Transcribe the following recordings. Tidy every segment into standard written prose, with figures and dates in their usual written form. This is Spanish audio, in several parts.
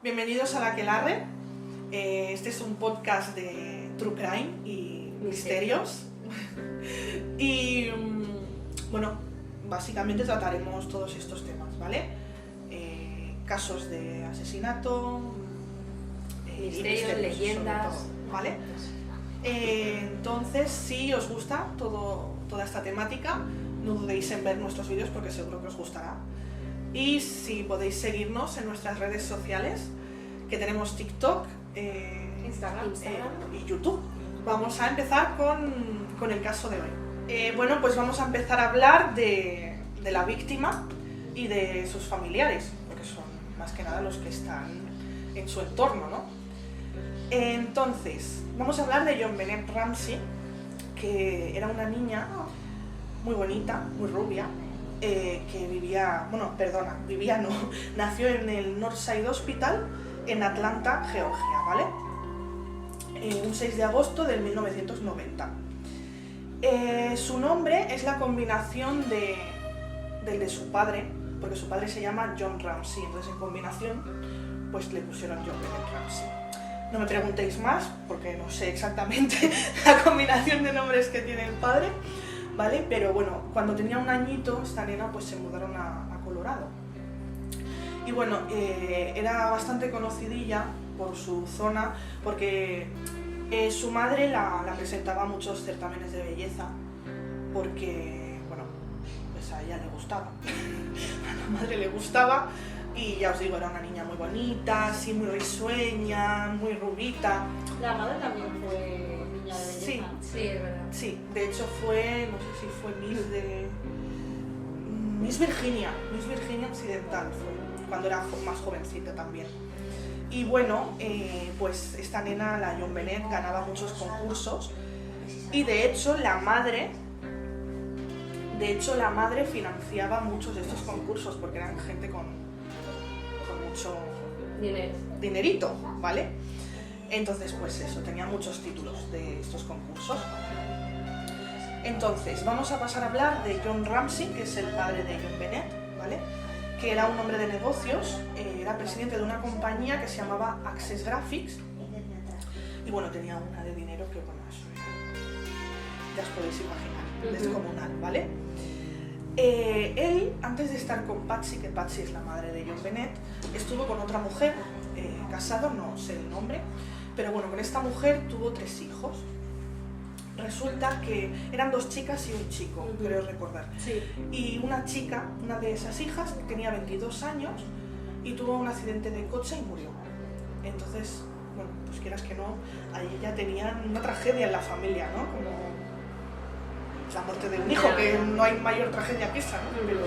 Bienvenidos a La Aquelarre. Este es un podcast de True Crime y misterios. Y bueno, básicamente trataremos todos estos temas, ¿vale? Casos de asesinato, misterios, leyendas, todo, ¿vale? Entonces, si os gusta toda esta temática, no dudéis en ver nuestros vídeos porque seguro que os gustará. Y si podéis seguirnos en nuestras redes sociales, que tenemos TikTok, Instagram. Y YouTube. Vamos a empezar con el caso de hoy. Bueno, pues vamos a empezar a hablar de la víctima y de sus familiares, porque son más que nada los que están en su entorno, ¿no? Entonces, vamos a hablar de JonBenét Ramsey, que era una niña muy bonita, muy rubia, que nació en el Northside Hospital en Atlanta, Georgia, ¿vale? Un 6 de agosto de 1990. Su nombre es la combinación del de su padre, porque su padre se llama John Ramsey, entonces en combinación pues le pusieron JonBenét Ramsey. No me preguntéis más, porque no sé exactamente la combinación de nombres que tiene el padre, ¿vale? Pero bueno, cuando tenía un añito, esta nena pues se mudaron a Colorado. Y bueno, era bastante conocidilla por su zona, porque su madre la presentaba a muchos certámenes de belleza, porque, bueno, pues a ella le gustaba, a la madre le gustaba, y ya os digo, era una niña muy bonita, así muy risueña, muy rubita. La madre también fue niña de belleza. Sí, es verdad. Sí, de hecho fue, no sé si fue Miss Virginia Occidental, fue cuando era más jovencita también. Y bueno, pues esta nena, la JonBenét, ganaba muchos concursos y de hecho la madre financiaba muchos de estos concursos porque eran gente con mucho dinerito, ¿vale? Entonces, pues eso, tenía muchos títulos de estos concursos. Entonces, vamos a pasar a hablar de John Ramsey, que es el padre de JonBenét, ¿vale? Que era un hombre de negocios, era presidente de una compañía que se llamaba Access Graphics, y bueno, tenía una de dinero que, bueno, eso ya os podéis imaginar, descomunal, ¿vale? Él, antes de estar con Patsy, que Patsy es la madre de JonBenét, estuvo con otra mujer, casado, no sé el nombre, pero bueno, con esta mujer tuvo 3 hijos. Resulta que eran 2 chicas y un chico, creo recordar. Sí. Y una chica, una de esas hijas, tenía 22 años y tuvo un accidente de coche y murió. Entonces, bueno, pues quieras que no, ahí ya tenían una tragedia en la familia, ¿no? Como la muerte de un hijo, que no hay mayor tragedia que esa, ¿no? Pero,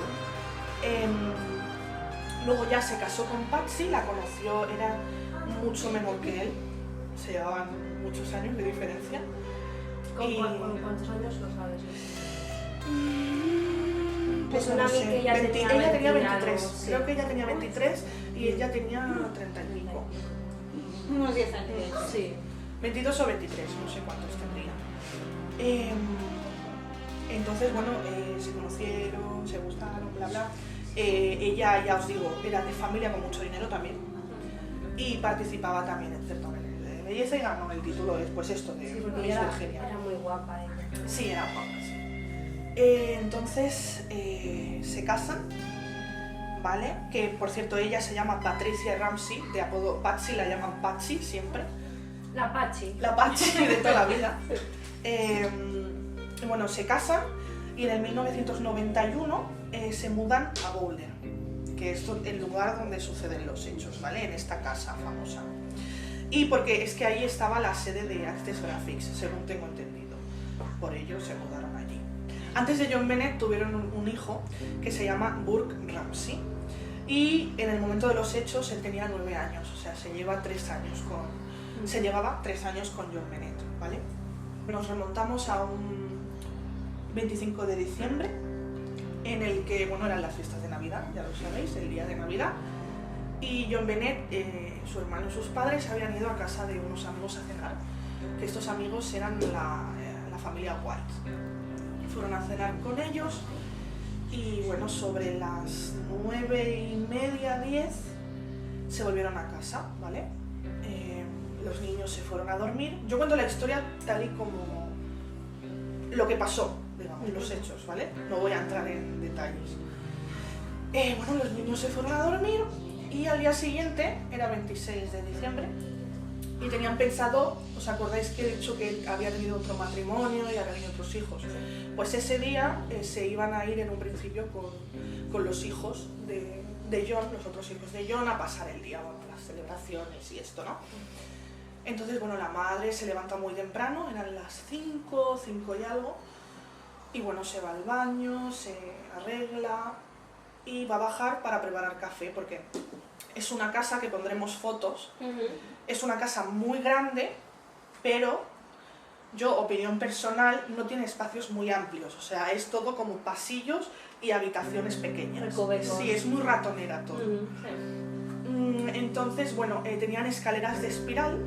luego ya se casó con Patsy, la conoció, era mucho menor que él, se llevaban muchos años de diferencia. ¿Con cuántos años lo sabes? Pues una no sé, que ella tenía 23, sí. Creo que ella tenía 23 y ella tenía 30 y pico. Unos 10 años. Sí. 22 o 23, no sé cuántos tendría. Entonces, bueno, se conocieron, se gustaron, bla, bla. Ella, ya os digo, era de familia con mucho dinero también y participaba también en certámenes de belleza y ganó el título después esto de Sí, porque Miss era Virginia. muy guapa ella. Sí, era guapa, sí. Entonces se casan, ¿vale? Que por cierto ella se llama Patricia Ramsey, de apodo Patsy, la llaman Patsy siempre. La Pachi. La Patsy de toda la vida. Bueno, se casan y en el 1991 se mudan a Boulder, que es el lugar donde suceden los hechos, ¿vale? En esta casa famosa. Y porque es que ahí estaba la sede de Access Graphics, según tengo entendido. Por ello se mudaron allí. Antes de JonBenét tuvieron un hijo que se llama Burke Ramsey. Y en el momento de los hechos él tenía 9 años, o sea, se llevaba 3 años con JonBenét, ¿vale? Nos remontamos a un 25 de diciembre, en el que, bueno, eran las fiestas de Navidad, ya lo sabéis, el día de Navidad. Y JonBenét, su hermano y sus padres habían ido a casa de unos amigos a cenar, que estos amigos eran la familia White. Fueron a cenar con ellos y bueno, sobre las 9:30, 10, se volvieron a casa, ¿vale? Los niños se fueron a dormir. Yo cuento la historia tal y como lo que pasó, digamos, los hechos, ¿vale? No voy a entrar en detalles. Bueno, los niños se fueron a dormir y al día siguiente, era 26 de diciembre, y tenían pensado, ¿os acordáis que he dicho que había tenido otro matrimonio y había tenido otros hijos? Pues ese día se iban a ir en un principio con los hijos de John, los otros hijos de John, a pasar el día, bueno, las celebraciones y esto, ¿no? Entonces, bueno, la madre se levanta muy temprano, eran las 5 y algo, y bueno, se va al baño, se arregla y va a bajar para preparar café, porque es una casa que pondremos fotos, es una casa muy grande, pero yo, opinión personal, no tiene espacios muy amplios, o sea, es todo como pasillos y habitaciones pequeñas. Recovecos. Sí, es muy ratonera todo. Entonces, bueno, tenían escaleras de espiral,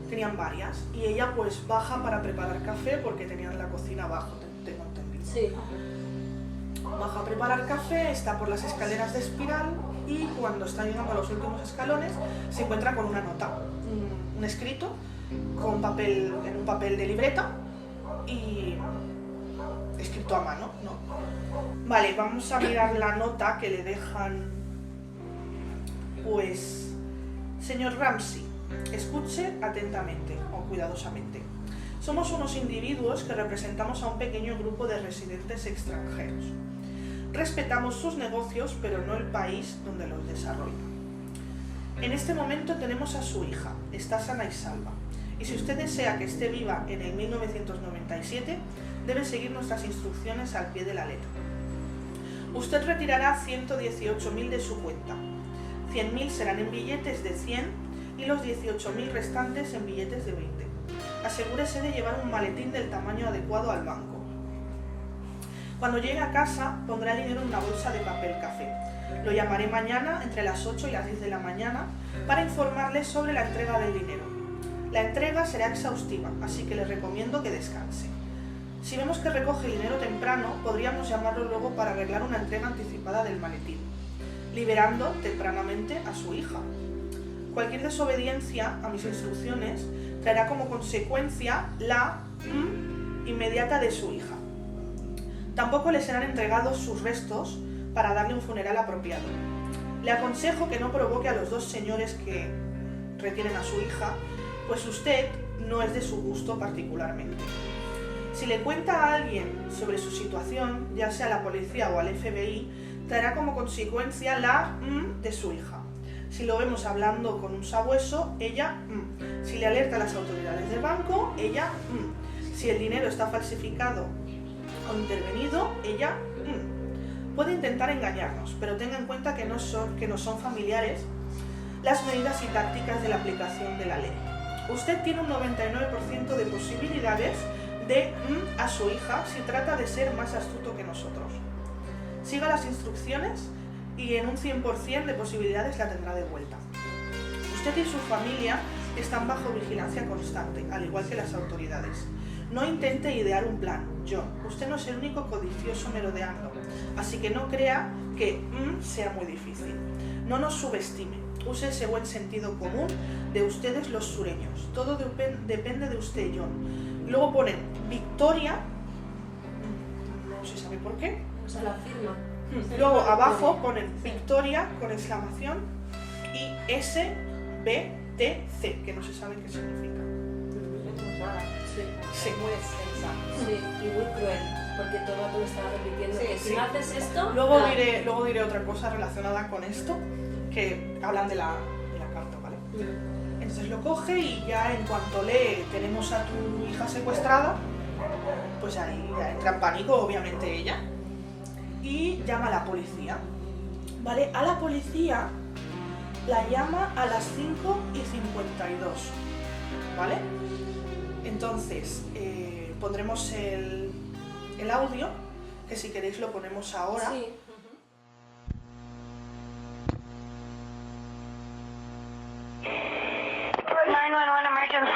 tenían varias, y ella pues baja para preparar café porque tenían la cocina abajo, tengo entendido. Sí. Baja a preparar café, está por las escaleras de espiral y cuando está llegando a los últimos escalones se encuentra con una nota, un escrito con papel, en un papel de libreta y escrito a mano, ¿no? Vale, vamos a mirar la nota que le dejan. Pues, señor Ramsey, escuche atentamente o cuidadosamente. Somos unos individuos que representamos a un pequeño grupo de residentes extranjeros. Respetamos sus negocios, pero no el país donde los desarrolla. En este momento tenemos a su hija, está sana y salva. Y si usted desea que esté viva en el 1997, debe seguir nuestras instrucciones al pie de la letra. Usted retirará 118.000 de su cuenta. 100.000 serán en billetes de 100 y los 18.000 restantes en billetes de 20. Asegúrese de llevar un maletín del tamaño adecuado al banco. Cuando llegue a casa, pondrá el dinero en una bolsa de papel café. Lo llamaré mañana entre las 8 y las 10 de la mañana para informarle sobre la entrega del dinero. La entrega será exhaustiva, así que le recomiendo que descanse. Si vemos que recoge el dinero temprano, podríamos llamarlo luego para arreglar una entrega anticipada del maletín, liberando tempranamente a su hija. Cualquier desobediencia a mis instrucciones traerá como consecuencia la inmediata de su hija. Tampoco le serán entregados sus restos para darle un funeral apropiado. Le aconsejo que no provoque a los dos señores que retienen a su hija, pues usted no es de su gusto particularmente. Si le cuenta a alguien sobre su situación, ya sea a la policía o al FBI, traerá como consecuencia la de su hija. Si lo vemos hablando con un sabueso, ella Si le alerta a las autoridades del banco, ella Si el dinero está falsificado o intervenido, ella Puede intentar engañarnos, pero tenga en cuenta que nos son familiares las medidas y tácticas de la aplicación de la ley. Usted tiene un 99% de posibilidades de a su hija si trata de ser más astuto que nosotros. Siga las instrucciones y en un 100% de posibilidades la tendrá de vuelta. Usted y su familia están bajo vigilancia constante, al igual que las autoridades. No intente idear un plan, John. Usted no es el único codicioso merodeando, así que no crea que sea muy difícil. No nos subestime. Use ese buen sentido común de ustedes los sureños. Todo depende de usted, John. Luego ponen Victoria, no se sabe por qué. O sea, la firma. Luego abajo ponen Victoria con exclamación y SBTC, que no se sabe qué significa. Sí. Sí. Muy extensa. Sí, y muy cruel, porque todo el rato me estaba repitiendo Sí, que sí. si no haces esto... Luego diré otra cosa relacionada con esto, que hablan de la carta, ¿vale? Entonces lo coge y ya en cuanto lee tenemos a tu hija secuestrada, pues ahí ya entra en pánico, obviamente ella, y llama a la policía, ¿vale? A la policía la llama a las 5:52, ¿vale? Entonces pondremos el audio, que si queréis lo ponemos ahora. Sí. Emergency.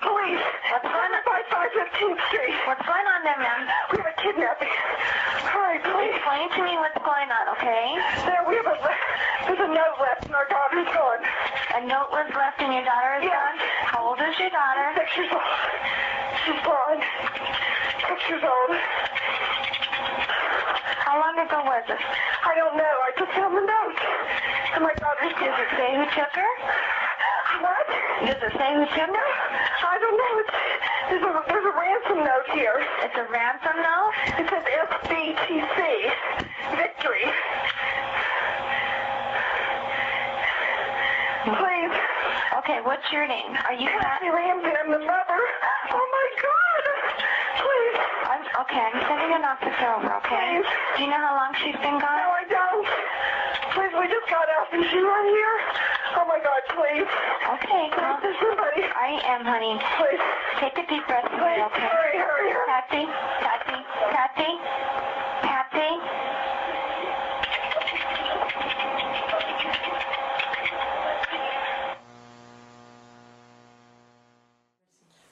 Police. What's going on? 5515th Street. What's going on there, ma'am? We have a kidnapping. Hurry. sorry, please. Explain to me what's going on, okay? There's a note left and our daughter's gone. A note was left and your daughter is gone? How old is your daughter? 6 years old. She's gone. 6 years old. How long ago was this? I don't know. I just found the note. And my daughter's gone. Does it say who took her? What? Does it say who took her? I don't know. There's a ransom note here. It's a ransom note? It says FBTC. Victory. Please. Okay, what's your name? Are you Kathy Ramsey? I'm the mother. Oh my God. Please. I'm sending an officer over, okay? Please. Do you know how long she's been gone? No, I don't. Please, we just got out and she's right here. Oh my God, please. Okay, girl. There's somebody. I am, honey. Please. Take a deep breath, please. Okay? Hurry. Kathy.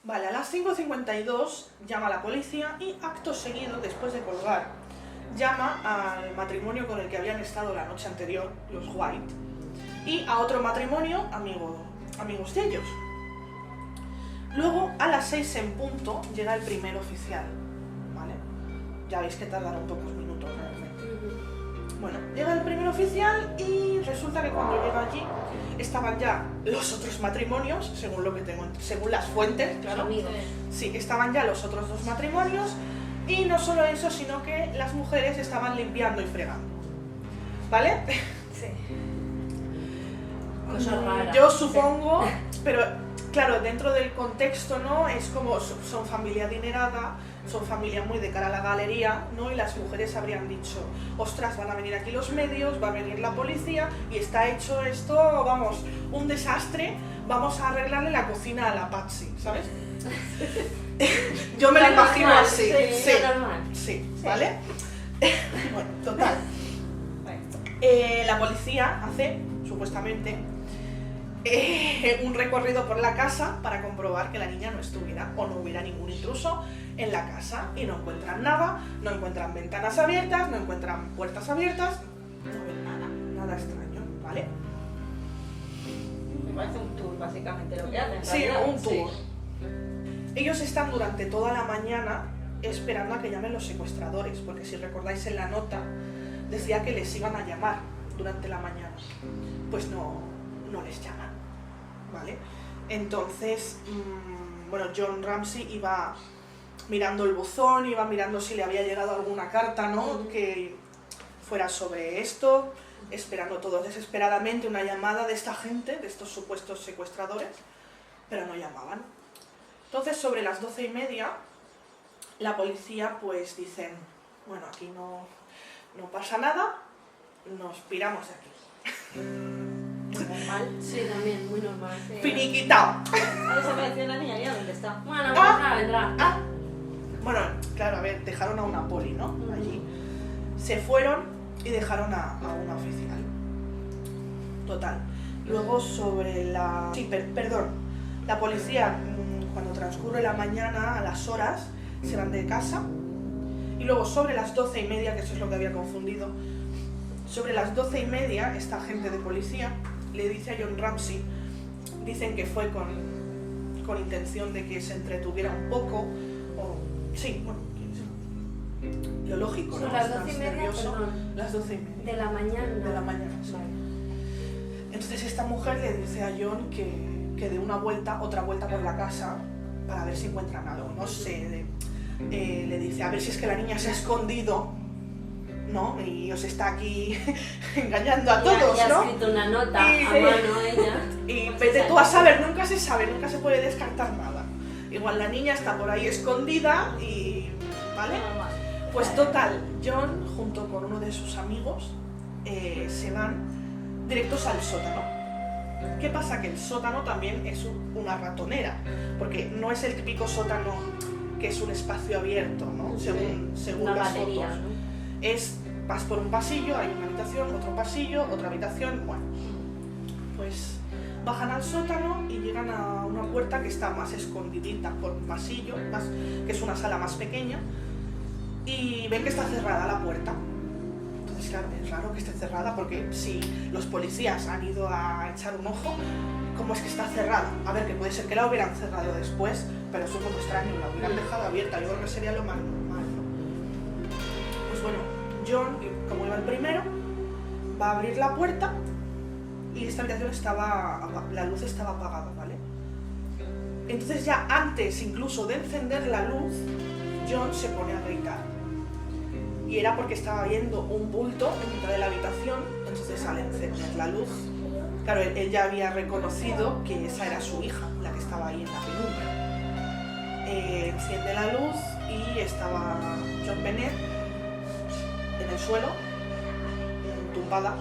Vale, a las 5:52 llama a la policía y acto seguido, después de colgar, llama al matrimonio con el que habían estado la noche anterior, los White, y a otro matrimonio amigos de ellos. Luego, a las 6 en punto, llega el primer oficial, ¿vale? Ya veis que tardaron pocos minutos realmente. Bueno, llega el primer oficial y resulta que cuando llega allí estaban ya los otros matrimonios, según lo que tengo, según las fuentes, claro. Sí, estaban ya los otros 2 matrimonios y no solo eso, sino que las mujeres estaban limpiando y fregando, ¿vale? Sí. Cosa rara. Yo supongo, pero claro, dentro del contexto, ¿no? Es como son familia adinerada, son familia muy de cara a la galería, ¿no? Y las mujeres habrían dicho, ostras, van a venir aquí los medios, va a venir la policía y está hecho esto, vamos, un desastre, vamos a arreglarle la cocina a la Patsy, ¿sabes? Yo me lo imagino así, sí, ¿vale? Bueno, total. La policía hace, supuestamente, un recorrido por la casa para comprobar que la niña no estuviera o no hubiera ningún intruso en la casa y no encuentran nada, no encuentran ventanas abiertas, no encuentran puertas abiertas, no ven nada extraño, ¿vale? Me parece un tour básicamente lo que hacen. Sí, ¿verdad? un tour. Sí. Ellos están durante toda la mañana esperando a que llamen los secuestradores, porque si recordáis en la nota decía que les iban a llamar durante la mañana, pues no les llaman, ¿vale? Entonces, bueno, John Ramsey iba mirando el buzón, iba mirando si le había llegado alguna carta, ¿no? Que fuera sobre esto, esperando todos desesperadamente una llamada de esta gente, de estos supuestos secuestradores, pero no llamaban. Entonces, sobre las 12:30, la policía pues dicen, bueno, aquí no pasa nada, nos piramos de aquí. Muy normal. Sí, también, muy normal. Sí. Finiquitado. Ha desaparecido la niña, ¿ya dónde está? Bueno, vendrá. Bueno, claro, a ver, dejaron a una poli, ¿no? Allí. Se fueron y dejaron a una oficial. Total. Luego sobre la... Sí, perdón. La policía, cuando transcurre la mañana, a las horas, se van de casa. Y luego sobre las 12:30, que eso es lo que había confundido, sobre las 12:30, esta agente de policía le dice a John Ramsey, dicen que fue con intención de que se entretuviera un poco, o sí, bueno, lo lógico, ¿no? Las 12:30, perdón. Las 12:30. De la mañana. De la mañana, sí. Vale. Entonces esta mujer le dice a John que dé otra vuelta por la casa para ver si encuentran algo, no sé, le dice a ver si es que la niña se ha escondido, ¿no? Y os está aquí engañando a todos, ya ¿no? ha escrito una nota a mano ella. Y vete tú a saber, nunca se sabe, nunca se puede descartar nada. Igual la niña está por ahí escondida y... ¿vale? Pues total, John junto con uno de sus amigos se van directos al sótano. ¿Qué pasa? Que el sótano también es una ratonera, porque no es el típico sótano que es un espacio abierto, ¿no? Según una las batería, fotos. ¿no? Vas por un pasillo, hay una habitación, otro pasillo, otra habitación, bueno. Pues bajan al sótano y llegan a una puerta que está más escondidita por un pasillo, que es una sala más pequeña. y ven que está cerrada la puerta. Entonces, claro, es raro que esté cerrada porque si los policías han ido a echar un ojo, ¿cómo es que está cerrada? A ver, que puede ser que la hubieran cerrado después, pero eso es como extraño, la hubieran dejado abierta. Yo creo que sería lo más normal, ¿no? Pues bueno, John, como iba el primero, va a abrir la puerta y esta habitación la luz estaba apagada, ¿vale? Entonces ya antes incluso de encender la luz, John se pone a gritar. Y era porque estaba viendo un bulto en mitad de la habitación, entonces al encender la luz, claro, él ya había reconocido que esa era su hija, la que estaba ahí en la penumbra. Enciende la luz y estaba John Bennett en el suelo, tumbada,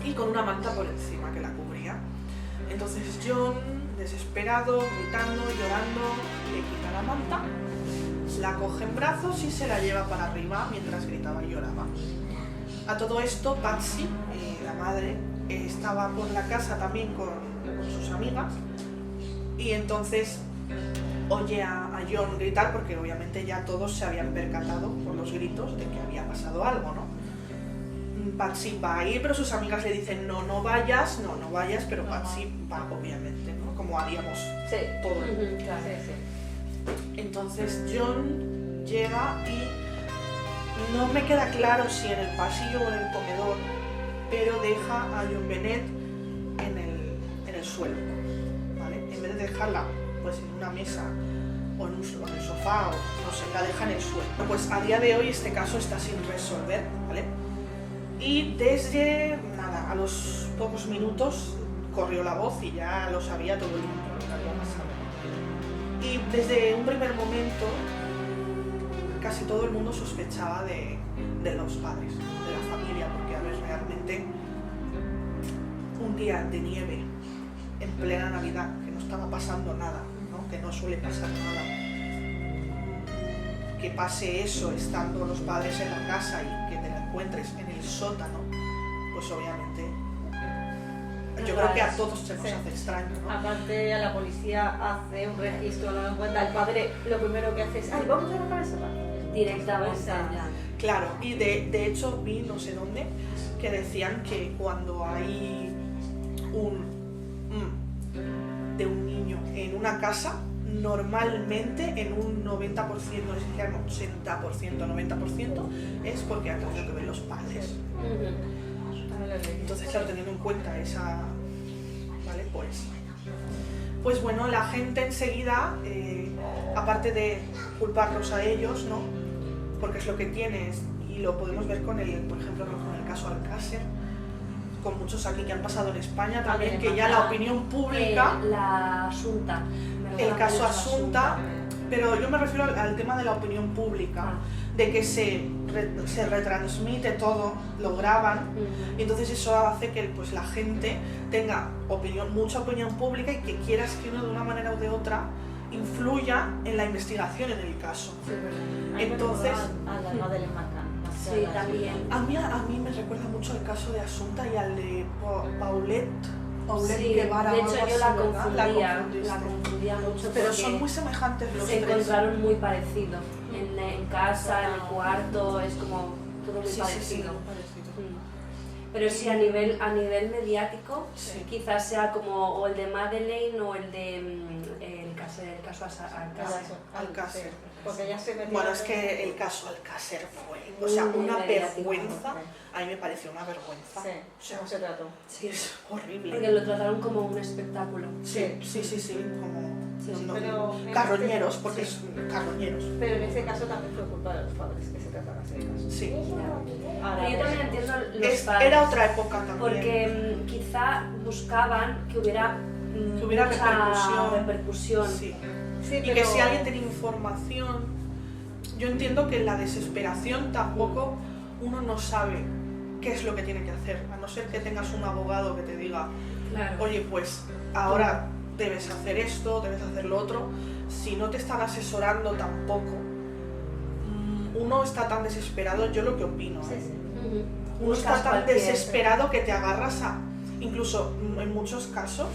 y con una manta por encima que la cubría. Entonces John, desesperado, gritando, llorando, le quita la manta, la coge en brazos y se la lleva para arriba mientras gritaba y lloraba. A todo esto, Patsy, la madre, estaba por la casa también con sus amigas y entonces oye a John gritar porque obviamente ya todos se habían percatado por los gritos de que había pasado algo, ¿no? Patsy va a ir, pero sus amigas le dicen no vayas, pero Patsy va obviamente, ¿no? Como haríamos todo. Claro. Entonces John llega y no me queda claro si en el pasillo o en el comedor, pero deja a John Bennett en el suelo, ¿vale? En vez de dejarla pues en una mesa o en el sofá o no sé, la deja en el suelo. Pues a día de hoy este caso está sin resolver, ¿vale? Y desde, nada, a los pocos minutos corrió la voz y ya lo sabía todo el mundo lo que había pasado. Y desde un primer momento casi todo el mundo sospechaba de los padres, de la familia, porque a ver, realmente un día de nieve en plena Navidad, que no estaba pasando nada, ¿no? Que no suele pasar nada, que pase eso estando los padres en la casa y que te la encuentres en el sótano, pues obviamente yo creo que a todos se nos hace extraño, ¿no? Aparte, a la policía hace un registro, no en cuenta. El padre lo primero que hace es, ay, vamos a dejar eso. Directamente. Claro, y de hecho vi no sé dónde que decían que cuando hay de un niño en una casa, normalmente en un 90%, es decir, 80%, 90%, es porque han tenido que ver los padres. Entonces, claro, teniendo en cuenta esa... ¿Vale? Pues bueno, la gente enseguida, aparte de culparlos a ellos, ¿no? Porque es lo que tienes, y lo podemos ver con por ejemplo, con el caso Alcácer, con muchos aquí que han pasado en España también, que ya la opinión pública... La Asunta. El caso Asunta, pero yo me refiero al tema de la opinión pública, de que se retransmite todo, lo graban, y entonces eso hace que pues, la gente tenga mucha opinión pública y que quieras que uno de una manera o de otra influya en la investigación en el caso. Entonces, a la Madeleine McCann. Sí, también. A mí me recuerda mucho el caso de Asunta y al de Paulette Sí, Guevara. de hecho yo la confundía mucho, pero porque son muy semejantes los se tres. encontraron muy parecidos. En casa, en el cuarto, es como todo muy Sí, parecido. parecido. Pero sí, a nivel mediático, Sí. quizás sea como o el de Madeleine o el de el caso Alcácer. Alcácer. Porque ella se metió. Bueno, es que el caso Alcácer fue, o sea, una mediático, vergüenza. A mí me pareció una vergüenza. Sí, O sea, ¿cómo se trató? Sí, es horrible. porque lo trataron como un espectáculo. Sí, como Sí, no, pero carroñeros, en porque sí. es carroñeros. Pero en ese caso también fue culpa de los padres que se tratara así de casos. Sí. Pero yo también entiendo los padres. Era otra época también. Porque quizá buscaban que hubiera mucha repercusión. Sí. Sí, Y que si alguien tenía información, yo entiendo que en la desesperación tampoco uno no sabe qué es lo que tiene que hacer, a no ser que tengas un abogado que te diga, Claro. oye, pues ahora debes hacer esto, debes hacer lo otro. Si no te están asesorando tampoco, uno está tan desesperado, yo lo que opino, Sí, sí. uno está Buscas tan cualquier- desesperado que te agarras a, incluso en muchos casos,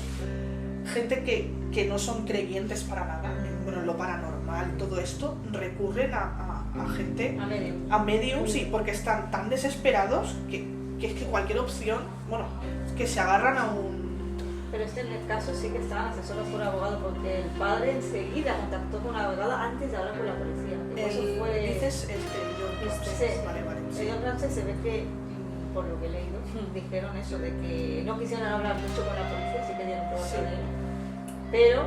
gente que no son creyentes para nada, bueno, en lo paranormal, todo esto, recurren a a gente, A medio. a medium, sí, porque están tan desesperados que es que cualquier opción, bueno, que se agarran a un... Pero en el caso sí que estaban asesorados por abogado, porque el padre enseguida contactó con la abogada antes de hablar con la policía. Y eso fue... Dices John Ramsey. Sí. Vale. El John Ramsey se ve que, por lo que he leído, dijeron eso de que no quisieron hablar mucho con la policía, sí que dieron pruebas Sí. de él. Pero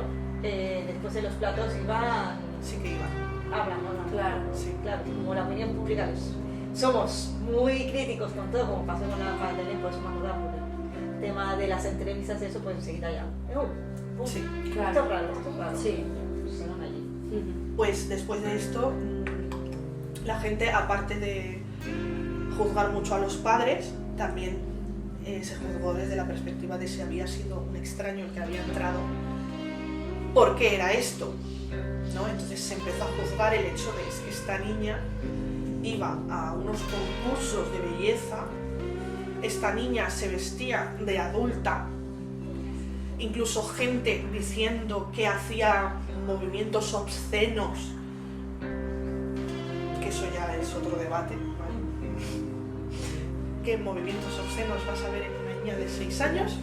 después de los platos iban Sí que iba. hablando. Claro. Sí. Claro, como la opinión pública somos muy críticos con todo, como pasó con la pandemia, por eso me acordaba por el tema de las entrevistas, eso pues enseguida ya. Sí. Claro. Esto es raro, esto es raro. Sí. Fueron allí. Ujú. Pues después de esto, la gente, aparte de juzgar mucho a los padres, también se juzgó desde la perspectiva de si había sido un extraño el que había entrado, ¿por qué era esto? ¿No? Entonces se empezó a juzgar el hecho de que esta niña iba a unos concursos de belleza, esta niña se vestía de adulta, incluso gente diciendo que hacía movimientos obscenos, que eso ya es otro debate, ¿vale? ¿Qué movimientos obscenos vas a ver en una niña de 6 años?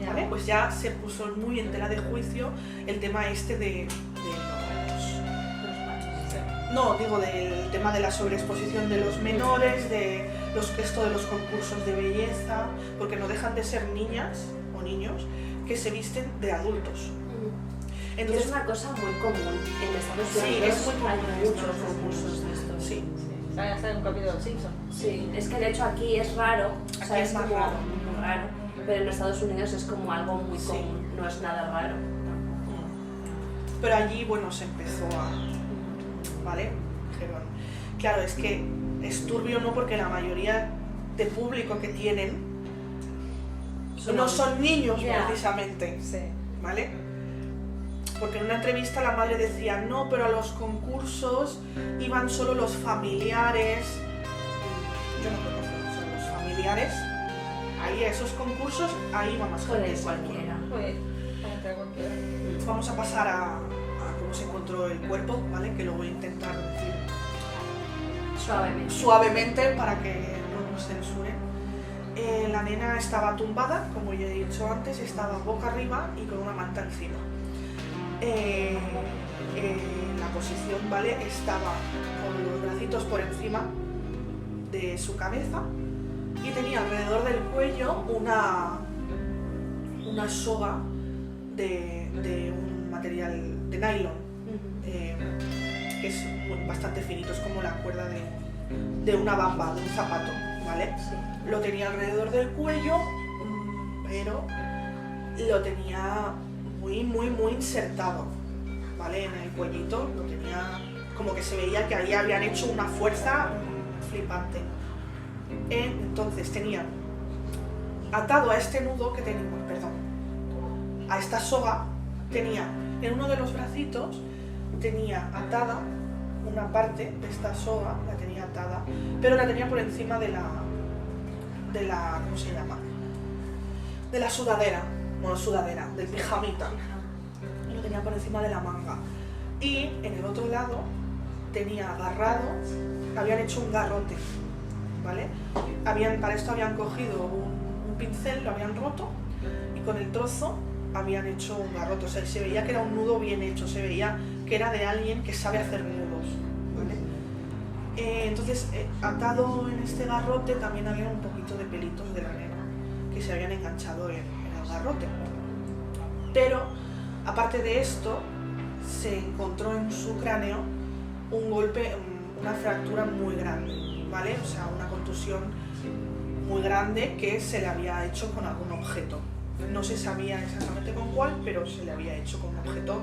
Ya. ¿Vale? Pues ya se puso muy en tela de juicio el tema este de no, digo del tema de la sobreexposición de los menores, de esto de los concursos de belleza, porque no dejan de ser niñas o niños que se visten de adultos. Entonces, Entonces, es una cosa muy común en Estados Sí, Unidos. es muy común hay en muchos Estados Unidos. concursos de estos. sí, Sí. Saben hasta en un capítulo de Los Simpsons. Sí, es que de hecho aquí es raro, o sea, Aquí es es más como raro. muy raro, pero en Estados Unidos es como algo muy Sí. común, no es nada raro. pero allí, bueno, se empezó a... ¿Vale? Dijeron, claro, es que es turbio, ¿no? Porque la mayoría de público que tienen no son niños, Ya. precisamente, Sí. ¿vale? Porque en una entrevista la madre decía, no, pero a los concursos iban solo los familiares. Yo no conozco, son los familiares. Ahí a esos concursos, ahí va más Puede gente. ir cualquiera. Pues, para entrar cualquiera. Vamos a pasar a cómo se encontró el cuerpo, ¿vale? Que lo voy a intentar decir Suavemente. suavemente para que no nos censuren. La nena estaba tumbada, como ya he dicho antes, estaba boca arriba y con una manta encima. La posición, ¿vale? Estaba con los bracitos por encima de su cabeza y tenía alrededor del cuello una soga de un material de nylon, que es bastante finito, es como la cuerda de una bamba, de un zapato, ¿vale? Sí. Lo tenía alrededor del cuello, pero lo tenía muy insertado, ¿vale? En el cuellito lo tenía como que se veía que ahí habían hecho una fuerza flipante. Entonces tenía atado a este nudo que teníamos, a esta soga, tenía en uno de los bracitos, tenía atada una parte de esta soga, la tenía atada, pero la tenía por encima de la ¿cómo se llama? De la sudadera, del pijamita. Lo tenía por encima de la manga. Y en el otro lado tenía agarrado, habían hecho un garrote, ¿vale? Para esto habían cogido un pincel, lo habían roto y con el trozo habían hecho un garrote. O sea, se veía que era un nudo bien hecho, se veía que era de alguien que sabe hacer nudos, ¿vale? Entonces, atado en este garrote también había un poquito de pelitos de la nena que se habían enganchado en el garrote. Pero, aparte de esto, se encontró en su cráneo un golpe, una fractura muy grande, ¿vale? O sea, una contusión muy grande que se le había hecho con algún objeto. No se sabía exactamente con cuál, pero se le había hecho con un objeto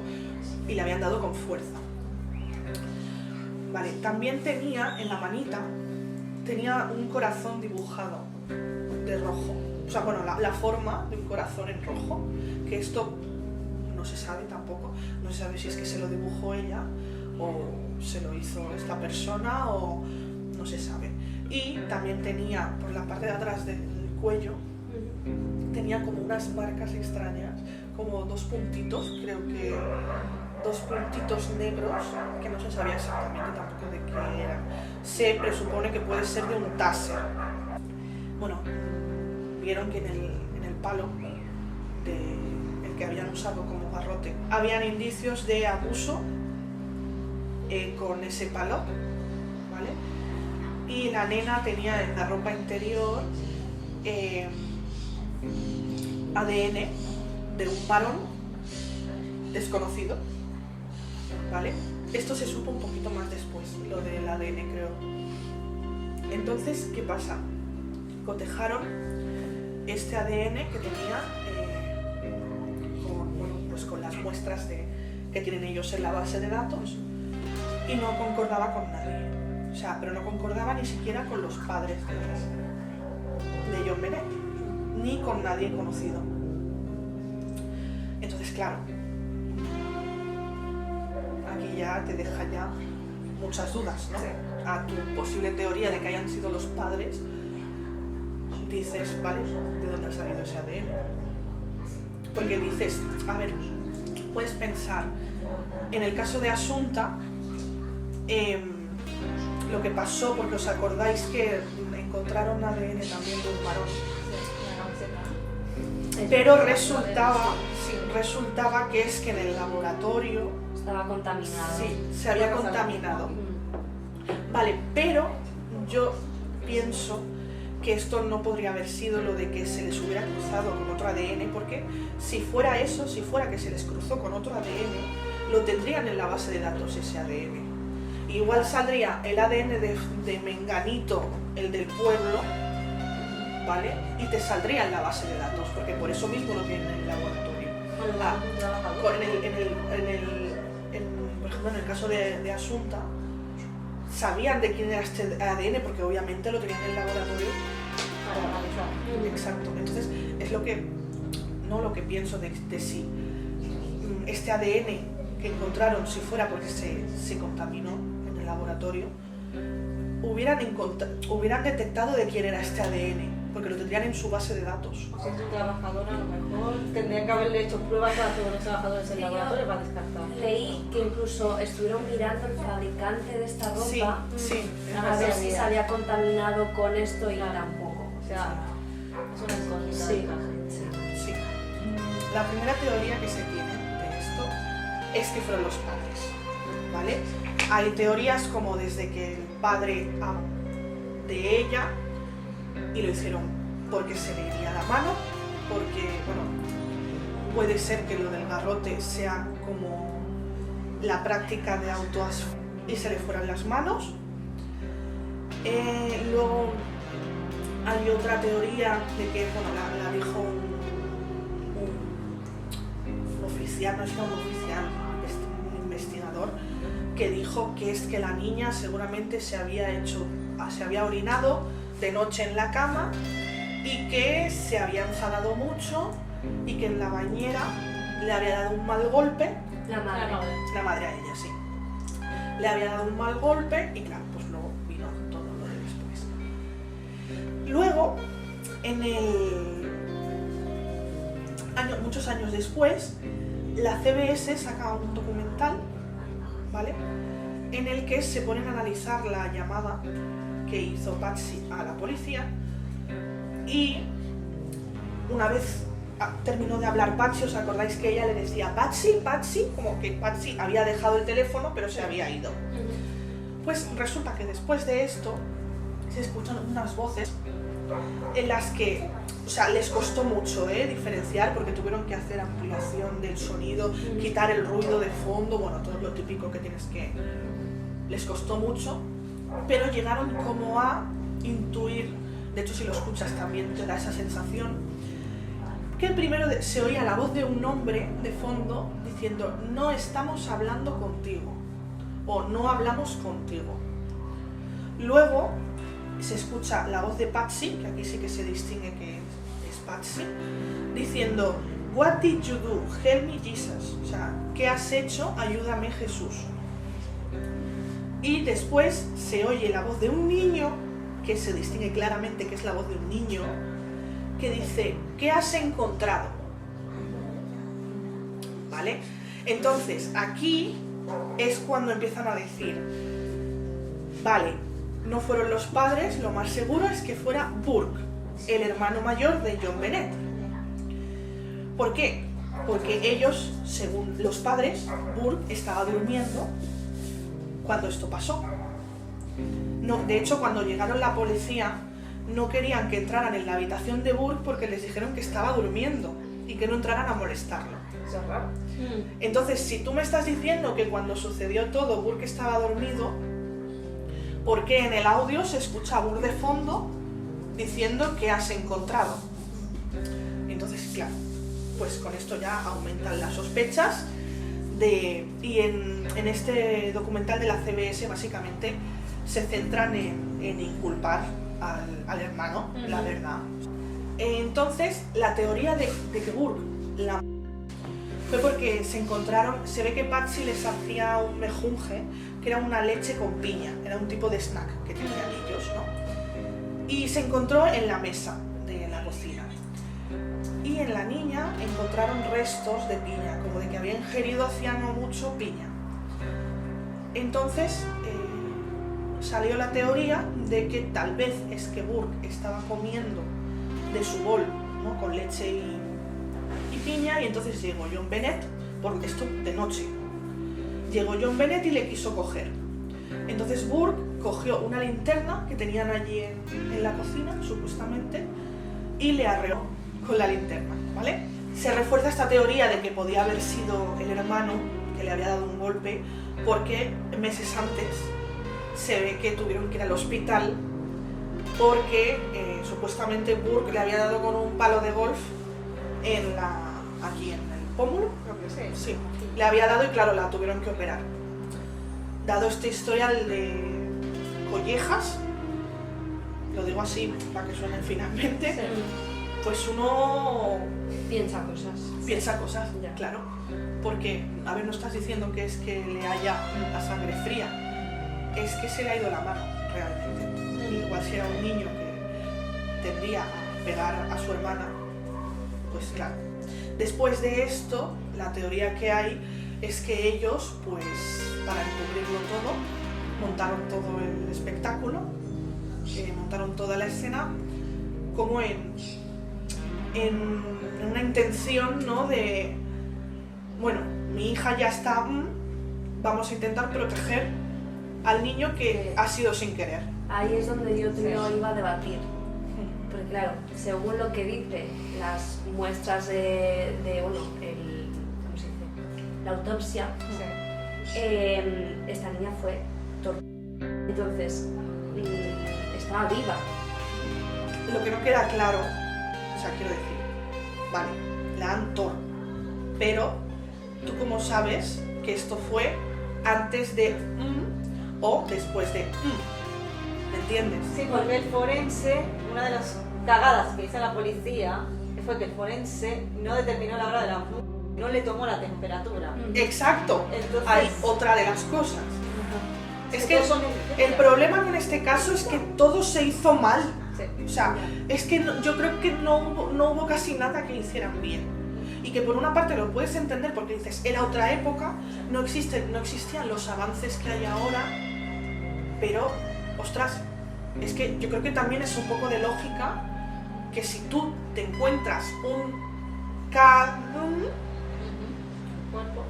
y le habían dado con fuerza. Vale, también tenía en la manita, tenía un corazón dibujado de rojo. O sea, bueno, la forma de un corazón en rojo, que esto no se sabe tampoco. No se sabe si es que se lo dibujó ella o se lo hizo esta persona o no se sabe. Y también tenía por la parte de atrás del cuello, tenía como unas marcas extrañas, como 2 puntitos, creo que dos puntitos negros que no se sabía exactamente tampoco de qué eran. Se presupone que puede ser de un taser. Bueno, vieron que en el palo el que habían usado como garrote habían indicios de abuso con ese palo, ¿vale? Y la nena tenía en la ropa interior ADN de un varón desconocido, ¿vale? Esto se supo un poquito más después, lo del ADN, creo. Entonces, ¿qué pasa? Cotejaron este ADN que tenía con las muestras que tienen ellos en la base de datos y no concordaba con nadie. O sea, pero no concordaba ni siquiera con los padres de John Bennett, ni con nadie conocido. Entonces, claro, aquí ya te deja ya muchas dudas, ¿no? Sí. A tu posible teoría de que hayan sido los padres, dices, vale, ¿de dónde ha salido ese ADN? Porque dices, a ver, puedes pensar, en el caso de Asunta, lo que pasó, porque os acordáis que encontraron ADN también de un varón, pero resultaba que es que en el laboratorio Estaba contaminado. sí, se había contaminado. Vale, pero yo pienso que esto no podría haber sido lo de que se les hubiera cruzado con otro ADN, porque si fuera eso, si fuera que se les cruzó con otro ADN, lo tendrían en la base de datos ese ADN. Igual saldría el ADN de Menganito, el del pueblo, ¿vale? Y te saldría en la base de datos, porque por eso mismo lo tienen en el laboratorio. Por ejemplo, en el caso de Asunta, sabían de quién era este ADN, porque obviamente lo tenían en el laboratorio. Exacto. Entonces, es lo que pienso de si este ADN que encontraron, si fuera porque se contaminó en el laboratorio, hubieran detectado de quién era este ADN, porque lo tendrían en su base de datos. Si es un trabajador, a lo mejor tendrían que haberle hecho pruebas a todos los trabajadores del laboratorio para descartar. Leí que incluso estuvieron mirando el fabricante de esta ropa Sí, a ver si se había contaminado con esto y Claro. tampoco. O sea, es una incógnita. Sí. de la gente. Sí. La primera teoría que se tiene de esto es que fueron los padres, ¿vale? Hay teorías como desde que el padre de ella y lo hicieron porque se le iría la mano, porque, bueno, puede ser que lo del garrote sea como la práctica de autoasfixia y se le fueran las manos. Luego hay otra teoría de que, bueno, la dijo un oficial, no es que un oficial, un investigador, que dijo que es que la niña seguramente se había orinado de noche en la cama y que se había enfadado mucho y que en la bañera le había dado un mal golpe, La madre. la madre a ella, sí, le había dado un mal golpe y claro, pues luego vino todo lo de después. Luego, muchos años después, la CBS saca un documental, ¿vale?, en el que se ponen a analizar la llamada que hizo Patsy a la policía y una vez terminó de hablar Patsy, ¿os acordáis que ella le decía Patsy, Patsy? Como que Patsy había dejado el teléfono pero se había ido. Pues resulta que después de esto se escuchan unas voces en las que, o sea, les costó mucho diferenciar porque tuvieron que hacer ampliación del sonido, quitar el ruido de fondo, bueno, todo lo típico que tienes que... Les costó mucho, pero llegaron como a intuir, de hecho si lo escuchas también te da esa sensación, que primero se oía la voz de un hombre de fondo diciendo no estamos hablando contigo o no hablamos contigo. Luego se escucha la voz de Patsy, que aquí sí que se distingue que es Patsy, diciendo What did you do? Help me Jesus. O sea, ¿qué has hecho? Ayúdame Jesús. Y después se oye la voz de un niño, que se distingue claramente que es la voz de un niño, que dice, ¿qué has encontrado? ¿Vale? Entonces, aquí es cuando empiezan a decir, vale, no fueron los padres, lo más seguro es que fuera Burke, el hermano mayor de John Bennett. ¿Por qué? Porque ellos, según los padres, Burke estaba durmiendo cuando esto pasó. No, de hecho, cuando llegaron la policía, no querían que entraran en la habitación de Burke porque les dijeron que estaba durmiendo y que no entraran a molestarlo. Eso es raro. Entonces, si tú me estás diciendo que cuando sucedió todo Burke estaba dormido, ¿por qué en el audio se escucha a Burke de fondo diciendo que has encontrado? Entonces, claro, pues con esto ya aumentan las sospechas y en este documental de la CBS básicamente se centran en inculpar al hermano, la verdad. Entonces, la teoría de que Burke fue porque se ve que Patsy les hacía un mejunje, que era una leche con piña, era un tipo de snack que tenían ellos, ¿no? Y se encontró en la mesa de la cocina. Y en la niña encontraron restos de piña, como de que había ingerido hacía no mucho piña. Entonces, salió la teoría de que tal vez es que Burke estaba comiendo de su bol, ¿no? Con leche y piña, y entonces llegó John Bennett, porque esto de noche, llegó John Bennett y le quiso coger. Entonces Burke cogió una linterna que tenían allí en la cocina, supuestamente, y le arreó con la linterna, ¿vale? Se refuerza esta teoría de que podía haber sido el hermano que le había dado un golpe, porque meses antes se ve que tuvieron que ir al hospital porque supuestamente Burke le había dado con un palo de golf aquí en el pómulo, creo que sí, le había dado y claro, la tuvieron que operar. Dado este historial de collejas, lo digo así para que suenen finalmente, pues uno piensa cosas, Ya. claro, porque, a ver, no estás diciendo que es que le haya la sangre fría, es que se le ha ido la mano, realmente. Igual si era un niño que tendría a pegar a su hermana, pues claro. Después de esto, la teoría que hay es que ellos, pues, para encubrirlo todo, montaron todo el espectáculo, montaron toda la escena, como en una intención, ¿no? De, bueno, mi hija ya está, vamos a intentar proteger al niño que ha sido sin querer. Ahí es donde yo iba a debatir. Porque claro, según lo que dice las muestras de bueno, ¿cómo se dice? La autopsia, esta niña fue torturada. Entonces, estaba viva. Lo que no queda claro, o sea, quiero decir, vale, la han pero ¿tú cómo sabes que esto fue antes de o después de ¿me entiendes? Sí, porque el forense, una de las cagadas que hizo la policía fue que el forense no determinó la hora de la muerte, no le tomó la temperatura. Exacto, Entonces, hay otra de las cosas. Es que todos son el problema en este caso es que todo se hizo mal. Sí. O sea, es que yo creo que no hubo casi nada que hicieran bien. Y que por una parte lo puedes entender porque dices, era otra época, no existían los avances que hay ahora, pero, ostras, es que yo creo que también es un poco de lógica que si tú te encuentras un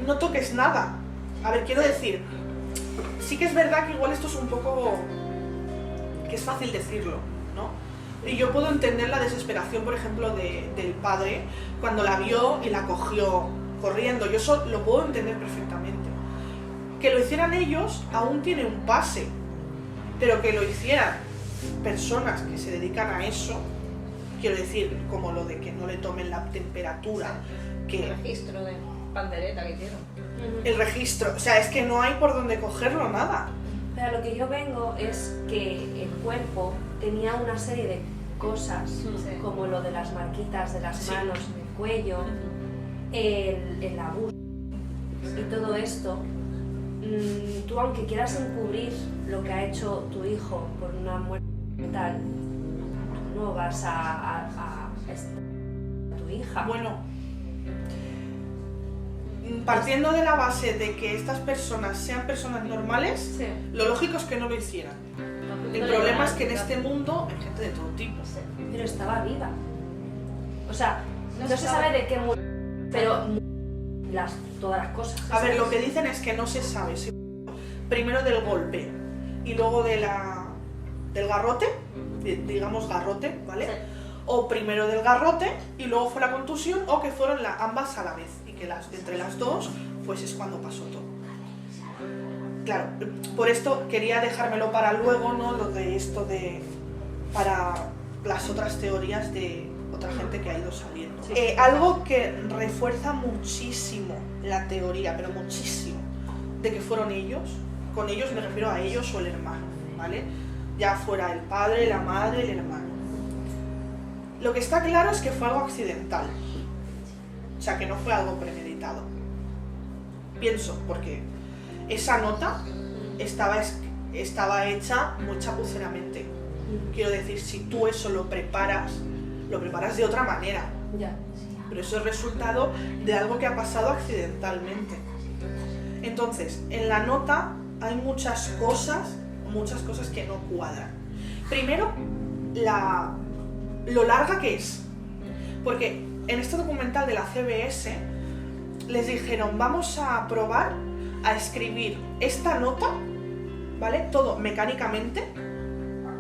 no toques nada. A ver, quiero decir, sí que es verdad que igual esto es un poco, que es fácil decirlo, ¿no? Y yo puedo entender la desesperación, por ejemplo, del padre cuando la vio y la cogió corriendo. Yo eso lo puedo entender perfectamente. Que lo hicieran ellos aún tiene un pase, pero que lo hicieran personas que se dedican a eso, quiero decir, como lo de que no le tomen la temperatura, que el registro de pandereta que hicieron. el registro, o sea, es que no hay por dónde cogerlo nada. Pero a lo que yo vengo es que el cuerpo tenía una serie de cosas, como lo de las marquitas de las manos en el cuello, el abuso y todo esto. Tú, aunque quieras encubrir lo que ha hecho tu hijo por una muerte mental, no vas a tu hija. Bueno, partiendo de la base de que estas personas sean personas normales, Sí. lo lógico es que no lo hicieran. El problema es que en este mundo hay gente de todo tipo. Pero estaba viva. O sea, No no se se sabe. sabe de qué murió, pero todas las cosas. A ver, lo que dicen es que no se sabe si primero del golpe y luego del garrote, digamos garrote, ¿vale? Sí. O primero del garrote y luego fue la contusión, o que fueron ambas a la vez y que entre las dos pues es cuando pasó todo. Claro, por esto quería dejármelo para luego, ¿no? Lo de esto para las otras teorías de otra gente que ha ido saliendo. Sí. Algo que refuerza muchísimo la teoría, pero muchísimo, de que fueron ellos. Con ellos me refiero a ellos o el hermano, ¿vale? Ya fuera el padre, la madre, el hermano. Lo que está claro es que fue algo accidental. O sea, que no fue algo premeditado. Pienso, porque esa nota estaba hecha muy chapuceramente. Quiero decir, si tú eso lo preparas de otra manera. Ya. Pero eso es resultado de algo que ha pasado accidentalmente. Entonces, en la nota hay muchas cosas que no cuadran. Primero, lo larga que es. Porque en este documental de la CBS les dijeron, vamos a probar a escribir esta nota, ¿vale? Todo mecánicamente.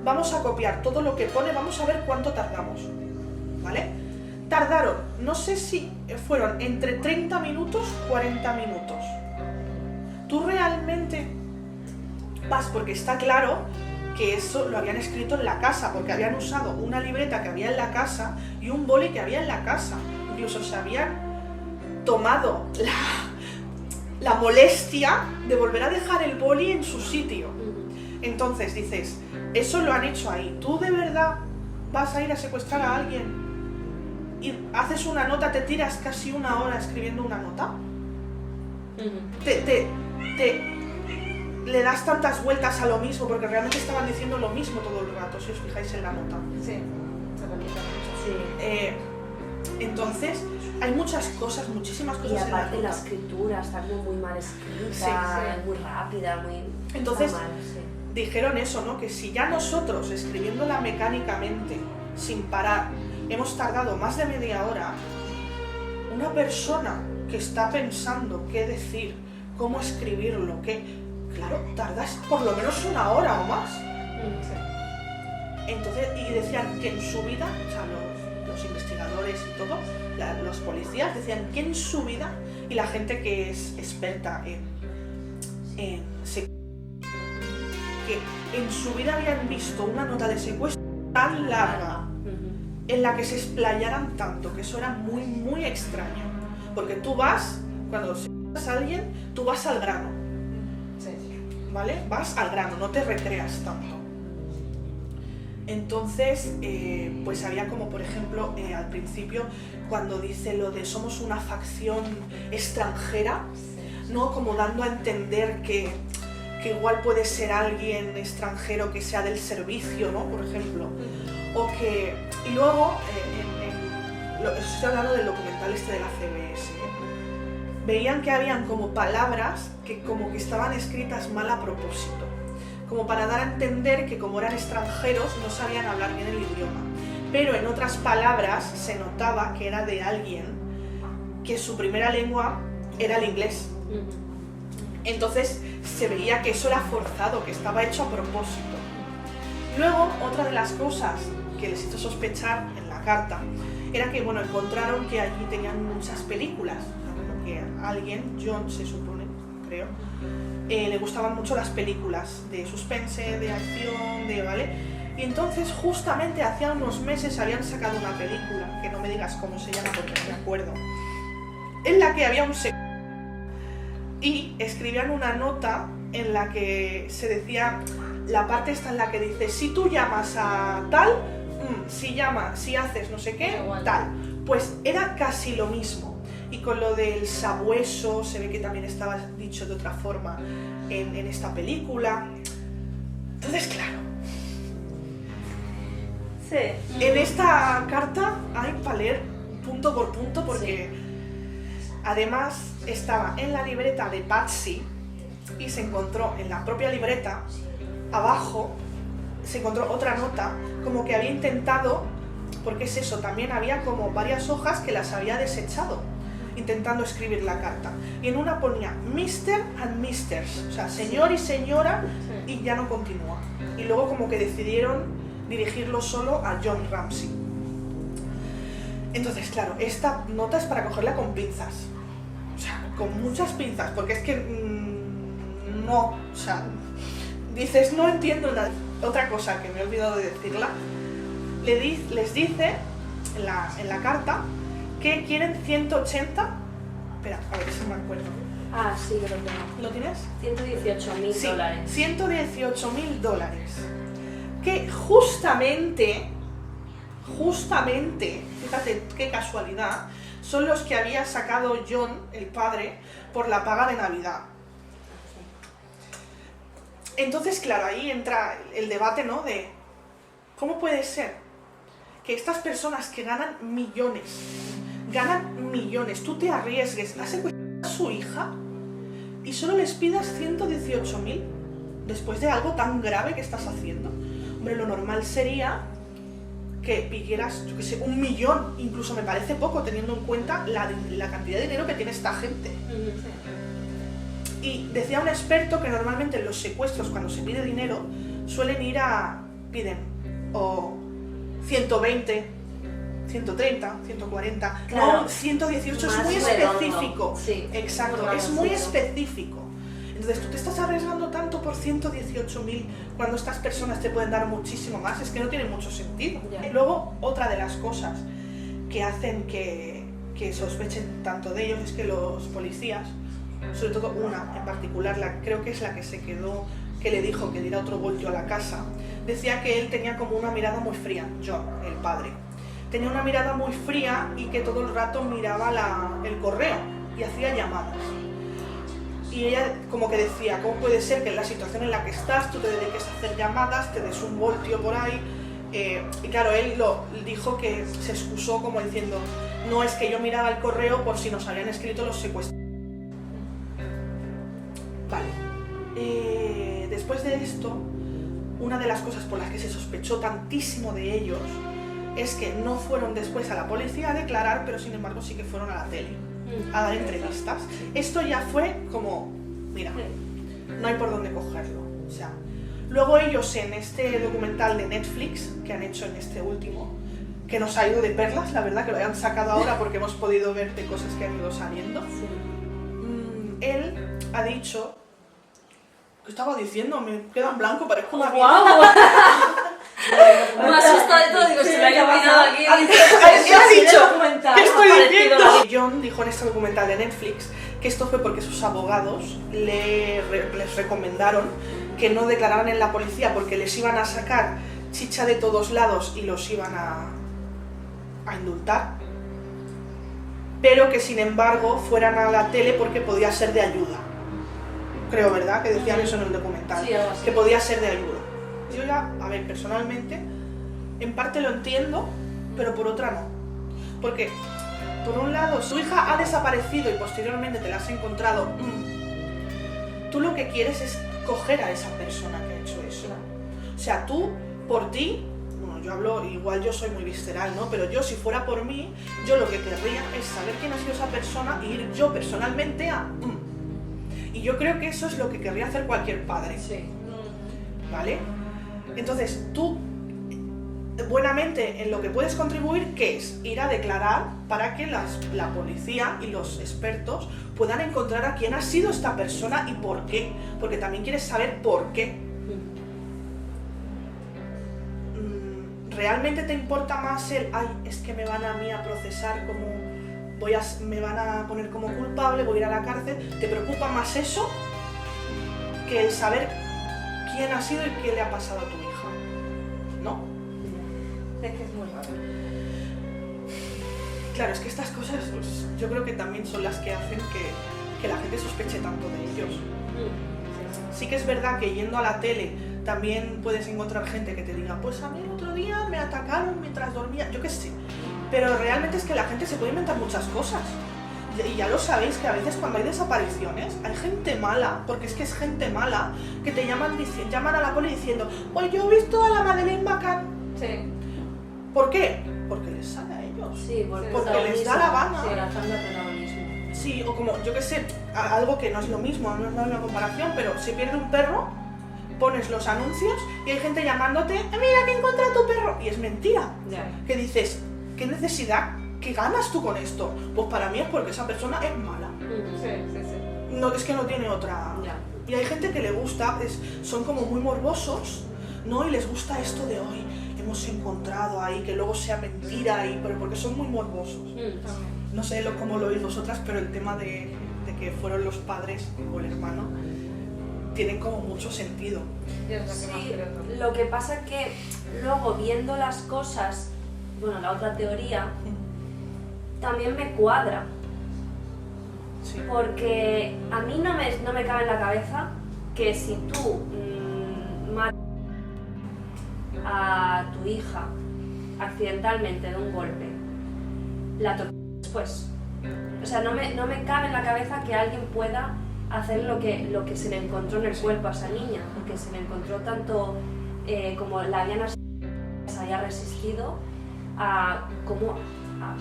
Vamos a copiar todo lo que pone, vamos a ver cuánto tardamos, ¿vale? Tardaron, no sé si fueron entre 30 minutos, 40 minutos. Tú realmente vas, porque está claro que eso lo habían escrito en la casa, porque habían usado una libreta que había en la casa y un boli que había en la casa. Incluso se habían tomado la molestia de volver a dejar el boli en su sitio. Entonces dices, eso lo han hecho ahí. ¿Tú de verdad vas a ir a secuestrar a alguien y haces una nota, te tiras casi una hora escribiendo una nota? Le das tantas vueltas a lo mismo, porque realmente estaban diciendo lo mismo todo el rato, si os fijáis en la nota. Sí, se repite mucho. Entonces, hay muchas cosas, muchísimas Y cosas en la aparte la nota. escritura está como muy mal escrita, Sí, sí. muy rápida, muy... Entonces, está mal, sí. dijeron eso, ¿no? Que si ya nosotros, escribiéndola mecánicamente, sin parar, hemos tardado más de media hora, una persona que está pensando qué decir, cómo escribirlo, claro, tardas por lo menos una hora o más. Entonces, y decían que en su vida, o sea, los investigadores y todo, los policías decían que en su vida, y la gente que es experta en que en su vida habían visto una nota de secuestro tan larga, en la que se explayaran tanto, que eso era muy, muy extraño. Porque tú vas, cuando secuestras a alguien, tú vas al grano, ¿vale? Vas al grano, no te recreas tanto. Entonces, pues había como, por ejemplo, al principio, cuando dice lo de somos una facción extranjera, ¿no? Como dando a entender que igual puede ser alguien extranjero que sea del servicio, ¿no? Por ejemplo. Y luego, estoy hablando del documental este de la CBS, veían que habían como palabras que como que estaban escritas mal a propósito, como para dar a entender que como eran extranjeros no sabían hablar bien el idioma, pero en otras palabras se notaba que era de alguien que su primera lengua era el inglés. Entonces se veía que eso era forzado, que estaba hecho a propósito. Luego, otra de las cosas que les hizo sospechar en la carta era que, bueno, encontraron que allí tenían muchas películas, como que a alguien, John se supone, creo, le gustaban mucho las películas de suspense, de acción, ¿vale? Y entonces justamente hacía unos meses habían sacado una película, que no me digas cómo se llama porque no me acuerdo, en la que había un secuestro y escribían una nota en la que se decía, la parte esta en la que dice, si tú llamas a tal, si haces no sé qué, tal. Pues era casi lo mismo. Y con lo del sabueso, se ve que también estaba dicho de otra forma en esta película. Entonces, claro, Sí. en esta carta hay para leer punto por punto porque Además, estaba en la libreta de Patsy y se encontró en la propia libreta, abajo, se encontró otra nota, como que había intentado, porque es eso, también había como varias hojas que las había desechado, intentando escribir la carta. Y en una ponía Mr. and Misters, o sea, señor y señora, y ya no continúa. Y luego como que decidieron dirigirlo solo a John Ramsey. Entonces, claro, esta nota es para cogerla con pinzas. O sea, con muchas pinzas, porque es que no, o sea, dices, no entiendo nada. Otra cosa que me he olvidado de decirla, les dice en la carta que quieren 180, espera, a ver si me acuerdo. Ah, sí, yo lo tengo. ¿Lo tienes? $118.000. Sí, $118.000, que justamente, fíjate qué casualidad, son los que había sacado John, el padre, por la paga de Navidad. Entonces, claro, ahí entra el debate, ¿no? De cómo puede ser que estas personas que ganan millones, tú te arriesgues a secuestrar a su hija y solo les pidas 118.000 después de algo tan grave que estás haciendo. Hombre, lo normal sería que pidieras, yo qué sé, 1 millón, incluso me parece poco teniendo en cuenta la cantidad de dinero que tiene esta gente. Y decía un experto que normalmente en los secuestros, cuando se pide dinero, suelen ir piden o 120, 130, 140, claro, no, 118 es muy redondo. Específico. Sí, exacto, es muy específico. Entonces tú te estás arriesgando tanto por 118.000 cuando estas personas te pueden dar muchísimo más, es que no tiene mucho sentido. Ya. Luego, otra de las cosas que hacen que sospechen tanto de ellos es que los policías, sobre todo una en particular, creo que es la que se quedó, que le dijo que diera otro voltio a la casa, decía que él tenía como una mirada muy fría, John, el padre. Tenía una mirada muy fría y que todo el rato miraba el correo y hacía llamadas. Y ella como que decía, ¿cómo puede ser que en la situación en la que estás tú te dediques a hacer llamadas, te des un voltio por ahí? Y claro, él dijo que se excusó como diciendo, no es que yo miraba el correo por si nos habían escrito los secuestros. Vale. Después de esto, una de las cosas por las que se sospechó tantísimo de ellos es que no fueron después a la policía a declarar, pero sin embargo sí que fueron a la tele a dar entrevistas. Esto ya fue como, mira, no hay por dónde cogerlo. O sea, luego ellos en este documental de Netflix que han hecho en este último, que nos ha ido de perlas, la verdad que lo hayan sacado ahora porque hemos podido ver de cosas que han ido saliendo. Él ha dicho, ¿qué estaba diciendo? Me queda en blanco, parezco una ¡Guau! Me asusta de todo, digo, se me ha olvidado aquí. ¿Qué has dicho? Documental, ¿Qué estoy parecido. diciendo? John dijo en este documental de Netflix que esto fue porque sus abogados les recomendaron que no declararan en la policía porque les iban a sacar chicha de todos lados y los iban a indultar, pero que sin embargo fueran a la tele porque podía ser de ayuda. Creo, ¿verdad? Que decían eso en el documental, Sí, algo así. que podía ser de ayuda. Yo ya, a ver, personalmente, en parte lo entiendo, pero por otra no. Porque, por un lado, su hija ha desaparecido y posteriormente te la has encontrado. Tú lo que quieres es coger a esa persona que ha hecho eso. O sea, tú, por ti, bueno, yo hablo, igual yo soy muy visceral, ¿no? Pero yo, si fuera por mí, yo lo que querría es saber quién ha sido esa persona y ir yo personalmente a... Y yo creo que eso es lo que querría hacer cualquier padre. Sí. ¿Vale? Entonces, tú, buenamente, en lo que puedes contribuir, ¿qué es? Ir a declarar para que la policía y los expertos puedan encontrar a quién ha sido esta persona y por qué. Porque también quieres saber por qué. ¿Realmente te importa más es que me van a mí a procesar como... me van a poner como culpable, voy a ir a la cárcel? ¿Te preocupa más eso que el saber quién ha sido y qué le ha pasado a tu hija? ¿No? Es que es muy raro. Claro, es que estas cosas pues, yo creo que también son las que hacen que la gente sospeche tanto de ellos. Sí que es verdad que yendo a la tele también puedes encontrar gente que te diga, pues a mí el otro día me atacaron mientras dormía, yo qué sé. Pero realmente es que la gente se puede inventar muchas cosas. y ya lo sabéis que a veces cuando hay desapariciones hay gente mala, porque es que es gente mala, que te llaman a la poli diciendo, pues yo he visto a la Madeleine McCann. Sí. ¿Por qué? Porque les sale a ellos. Sí, Porque les da la gana. Sí, abrazando el protagonismo. Sí, o como, yo que sé, algo que no es lo mismo, no es una comparación, pero se pierde un perro, pones los anuncios y hay gente llamándote, mira que encontré a tu perro, y es mentira. Ya. Que dices, ¿qué necesidad? ¿Qué ganas tú con esto? Pues para mí es porque esa persona es mala. Sí. No, es que no tiene otra. Ya. Y hay gente que le gusta, son como muy morbosos, ¿no? Y les gusta esto de hoy, hemos encontrado ahí, que luego sea mentira, pero porque son muy morbosos. No sé cómo lo veis vosotras, pero el tema de que fueron los padres o el hermano tienen como mucho sentido. Sí, lo que pasa es que luego viendo las cosas, bueno, la otra teoría, también me cuadra. Sí. Porque a mí no me cabe en la cabeza que si tú matas a tu hija accidentalmente de un golpe, la torturas después. O sea, no me cabe en la cabeza que alguien pueda hacer lo que se le encontró en el cuerpo a esa niña, porque se le encontró tanto como la habían se haya resistido como a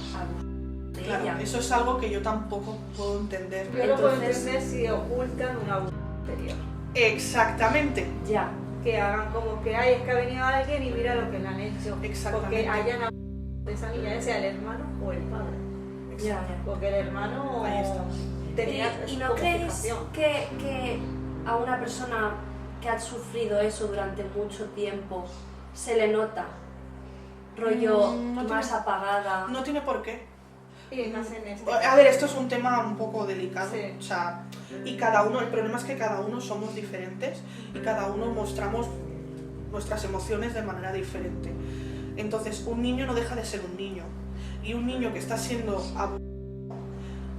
de Claro, ella. eso es algo que yo tampoco puedo entender. Yo no puedo Entonces- entender si ocultan un abuso anterior. Exactamente. Ya. Que hagan como que, ay, es que ha venido alguien y mira lo que le han hecho. Exactamente. Porque hayan abusado de esa niña, ya sea el hermano o el padre. Ya. Porque el hermano Ahí está. tenía ¿Y no como creéis fijación. que a una persona que ha sufrido eso durante mucho tiempo se le nota rollo No más tiene- apagada? No tiene por qué. Y más en este A ver, esto es un tema un poco delicado, Sí. o sea, y cada uno, el problema es que cada uno somos diferentes y cada uno mostramos nuestras emociones de manera diferente. Entonces, un niño no deja de ser un niño, y un niño que está siendo abusado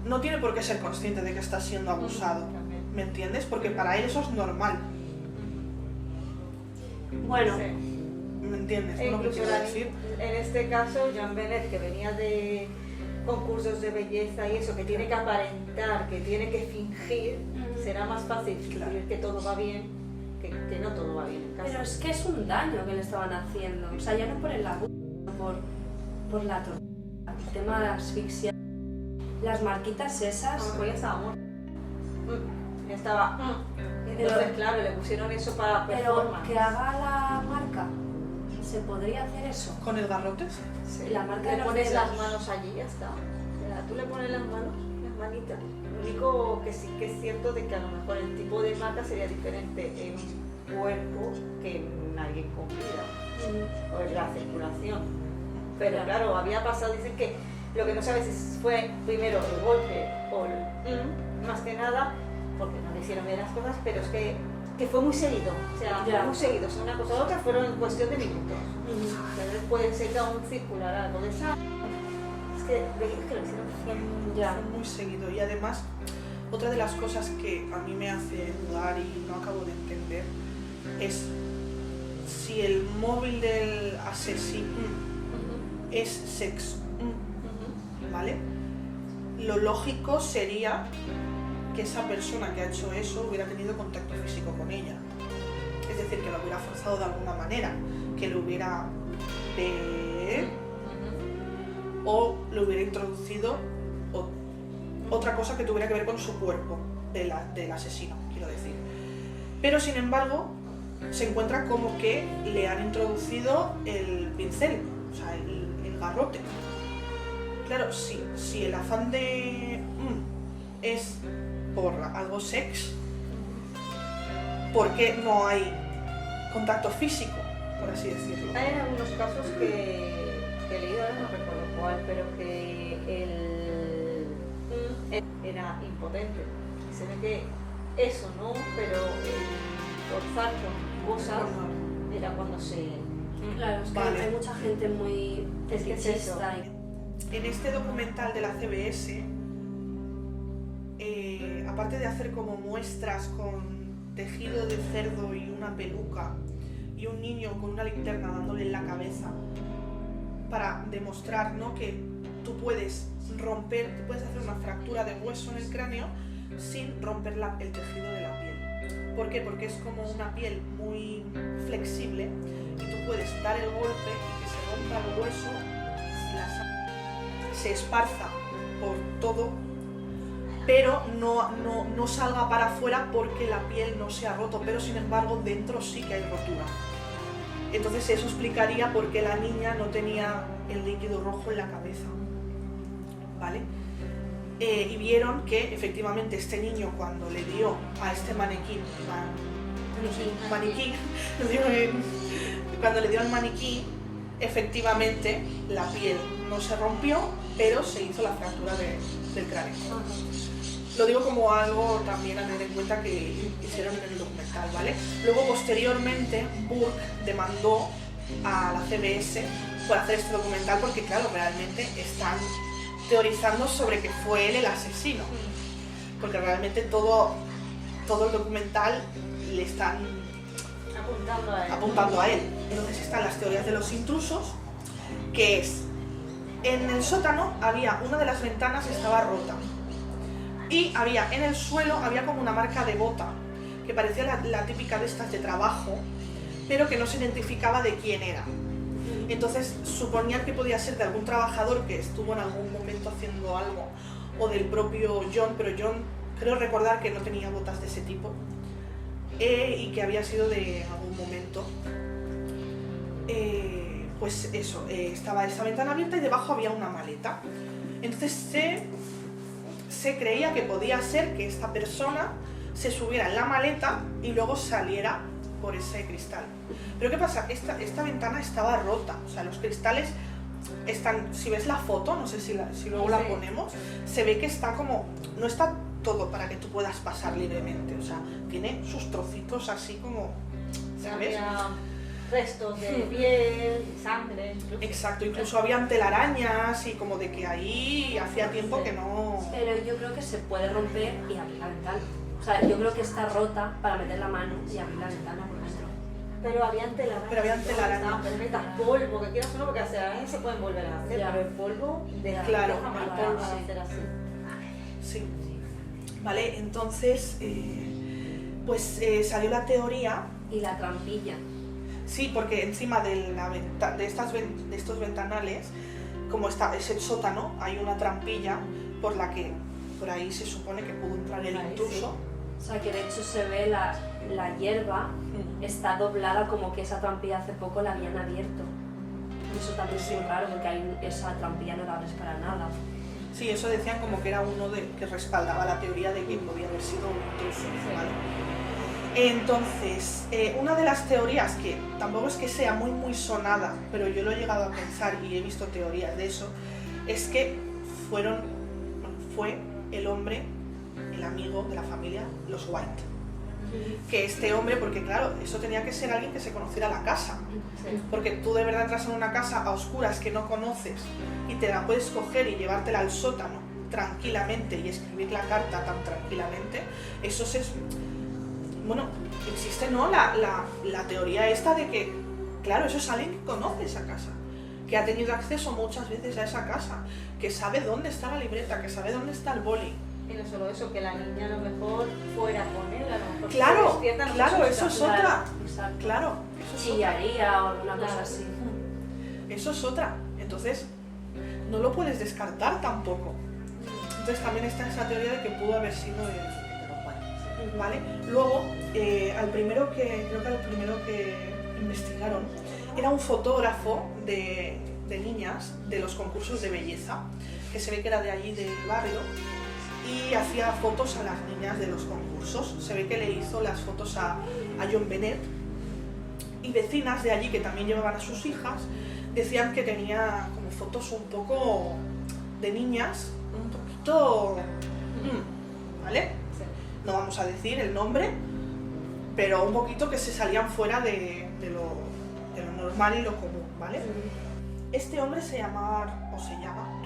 no tiene por qué ser consciente de que está siendo abusado, ¿me entiendes? Porque para él eso es normal, Bueno, Sí. ¿me entiendes? E ¿No? Lo que incluso quiero decir. en este caso, Joan Bennett, que venía de concursos de belleza y eso, que tiene que aparentar, que tiene que fingir, será más fácil fingir que todo va bien que no todo va bien en casa. pero es que es un daño que le estaban haciendo. O sea, ya no por el abuso, por la tortura, el tema de la asfixia, las marquitas A esas. lo mejor ya estaba muerto. Ya estaba. Entonces, claro, le pusieron eso para Pero performance. que haga la marca, ¿se podría hacer eso? ¿Con el garrote? Sí. La marca de Le los pones dedos. las manos allí y ya está. O sea, tú le pones las manos, las manitas. Lo único que sí que es cierto de que a lo mejor el tipo de marca sería diferente en un cuerpo que en alguien con vida, o en la circulación. Pero Claro. claro, había pasado, dicen que lo que no sabes si fue primero el golpe o el más que nada, porque no le hicieron bien las cosas, pero es que fue muy seguido. O sea, Ya. fue muy seguido. O sea, una cosa u otra fueron en cuestión de minutos. Entonces puede ser que aún circular algo de esa. Es que veis que lo hicieron bien. Ya. Fue muy seguido, y además otra de las cosas que a mí me hace dudar y no acabo de entender es si el móvil del asesino es sexo, ¿vale? Lo lógico sería que esa persona que ha hecho eso hubiera tenido contacto físico con ella, es decir, que lo hubiera forzado de alguna manera, que lo hubiera o lo hubiera introducido otra cosa que tuviera que ver con su cuerpo del asesino, quiero decir. Pero sin embargo, se encuentra como que le han introducido el pincel, o sea, el garrote. Claro, si el afán de es por algo sex, ¿por qué no hay contacto físico, por así decirlo? Hay algunos casos que he leído, ahora no recuerdo cuál, pero que él era impotente. Se ve que eso no, pero el forzar con cosas era cuando se... Claro, es que Vale. hay mucha gente muy Es que es eso. fetichista y En este documental de la CBS, aparte de hacer como muestras con tejido de cerdo y una peluca y un niño con una linterna dándole en la cabeza para demostrar, ¿no?, que tú puedes hacer una fractura de hueso en el cráneo sin romper el tejido de la piel. ¿Por qué? Porque es como una piel muy flexible y tú puedes dar el golpe y que se rompa el hueso, la sangre se esparza por todo, pero no salga para afuera porque la piel no se ha roto, pero sin embargo dentro sí que hay rotura. Entonces eso explicaría por qué la niña no tenía el líquido rojo en la cabeza, ¿vale? Y vieron que efectivamente este niño, cuando le dio a este cuando le dio al maniquí, efectivamente la piel no se rompió, pero se hizo la fractura del cráneo. Lo digo como algo también a tener en cuenta que hicieron en el documental, ¿vale? Luego, posteriormente, Burke demandó a la CBS por hacer este documental porque, claro, realmente están teorizando sobre que fue él el asesino. Porque realmente todo el documental le están apuntando a él. Entonces están las teorías de los intrusos, que es, en el sótano había una de las ventanas estaba rota. Y en el suelo había como una marca de bota, que parecía la típica de estas de trabajo, pero que no se identificaba de quién era. Entonces suponían que podía ser de algún trabajador que estuvo en algún momento haciendo algo, o del propio John, pero John creo recordar que no tenía botas de ese tipo, y que había sido de algún momento. Pues eso, estaba esa ventana abierta y debajo había una maleta. Entonces se creía que podía ser que esta persona se subiera en la maleta y luego saliera por ese cristal. Pero ¿qué pasa? Esta ventana estaba rota, o sea, los cristales están, si ves la foto, no sé si luego la ponemos, se ve que está como, no está todo para que tú puedas pasar libremente, o sea, tiene sus trocitos así como, ¿sabes? Restos de piel, sangre. Incluso. Exacto, incluso habían telarañas y como de que ahí hacía tiempo que no... Pero yo creo que se puede romper y abrir la ventana. O sea, yo creo que está rota para meter la mano y abrir la ventana por dentro. Pero habían telarañas. Pero metas polvo, que quieras o no, porque las telarañas se pueden volver a hacer, pero el polvo claro, polvo a hacer así. Sí. Vale, entonces, pues salió la teoría... Y la trampilla. Sí, porque encima de estos ventanales, como es el sótano, hay una trampilla por la que por ahí se supone que pudo entrar el intruso. Sí. O sea, que de hecho se ve la hierba está doblada, como que esa trampilla hace poco la habían abierto. Eso también es muy raro porque esa trampilla no la abres para nada. Sí, eso decían como que era uno que respaldaba la teoría de que podía haber sido un intruso, ¿vale? Entonces, una de las teorías que tampoco es que sea muy sonada, pero yo lo he llegado a pensar y he visto teorías de eso, es que fue el hombre, el amigo de la familia, los White. Que este hombre, porque claro, eso tenía que ser alguien que se conociera la casa. Porque tú de verdad entras en una casa a oscuras que no conoces y te la puedes coger y llevártela al sótano tranquilamente y escribir la carta tan tranquilamente, eso es... Bueno, existe, ¿no? La teoría esta de que, claro, eso es alguien que conoce esa casa, que ha tenido acceso muchas veces a esa casa, que sabe dónde está la libreta, que sabe dónde está el boli. Y no solo eso, que la niña a lo mejor fuera con él, a lo mejor... Claro, eso es otra. Exacto. Claro, eso es chillaría o alguna cosa así. Eso es otra. Entonces, no lo puedes descartar tampoco. Entonces también está esa teoría de que pudo haber sido ¿vale? Luego, creo que el primero que investigaron era un fotógrafo de niñas de los concursos de belleza, que se ve que era de allí del barrio, y hacía fotos a las niñas de los concursos. Se ve que le hizo las fotos a John Bennett, y vecinas de allí que también llevaban a sus hijas decían que tenía como fotos un poco de niñas, un poquito... ¿vale? No vamos a decir el nombre, pero un poquito que se salían fuera de lo normal y lo común, ¿vale? Este hombre se llama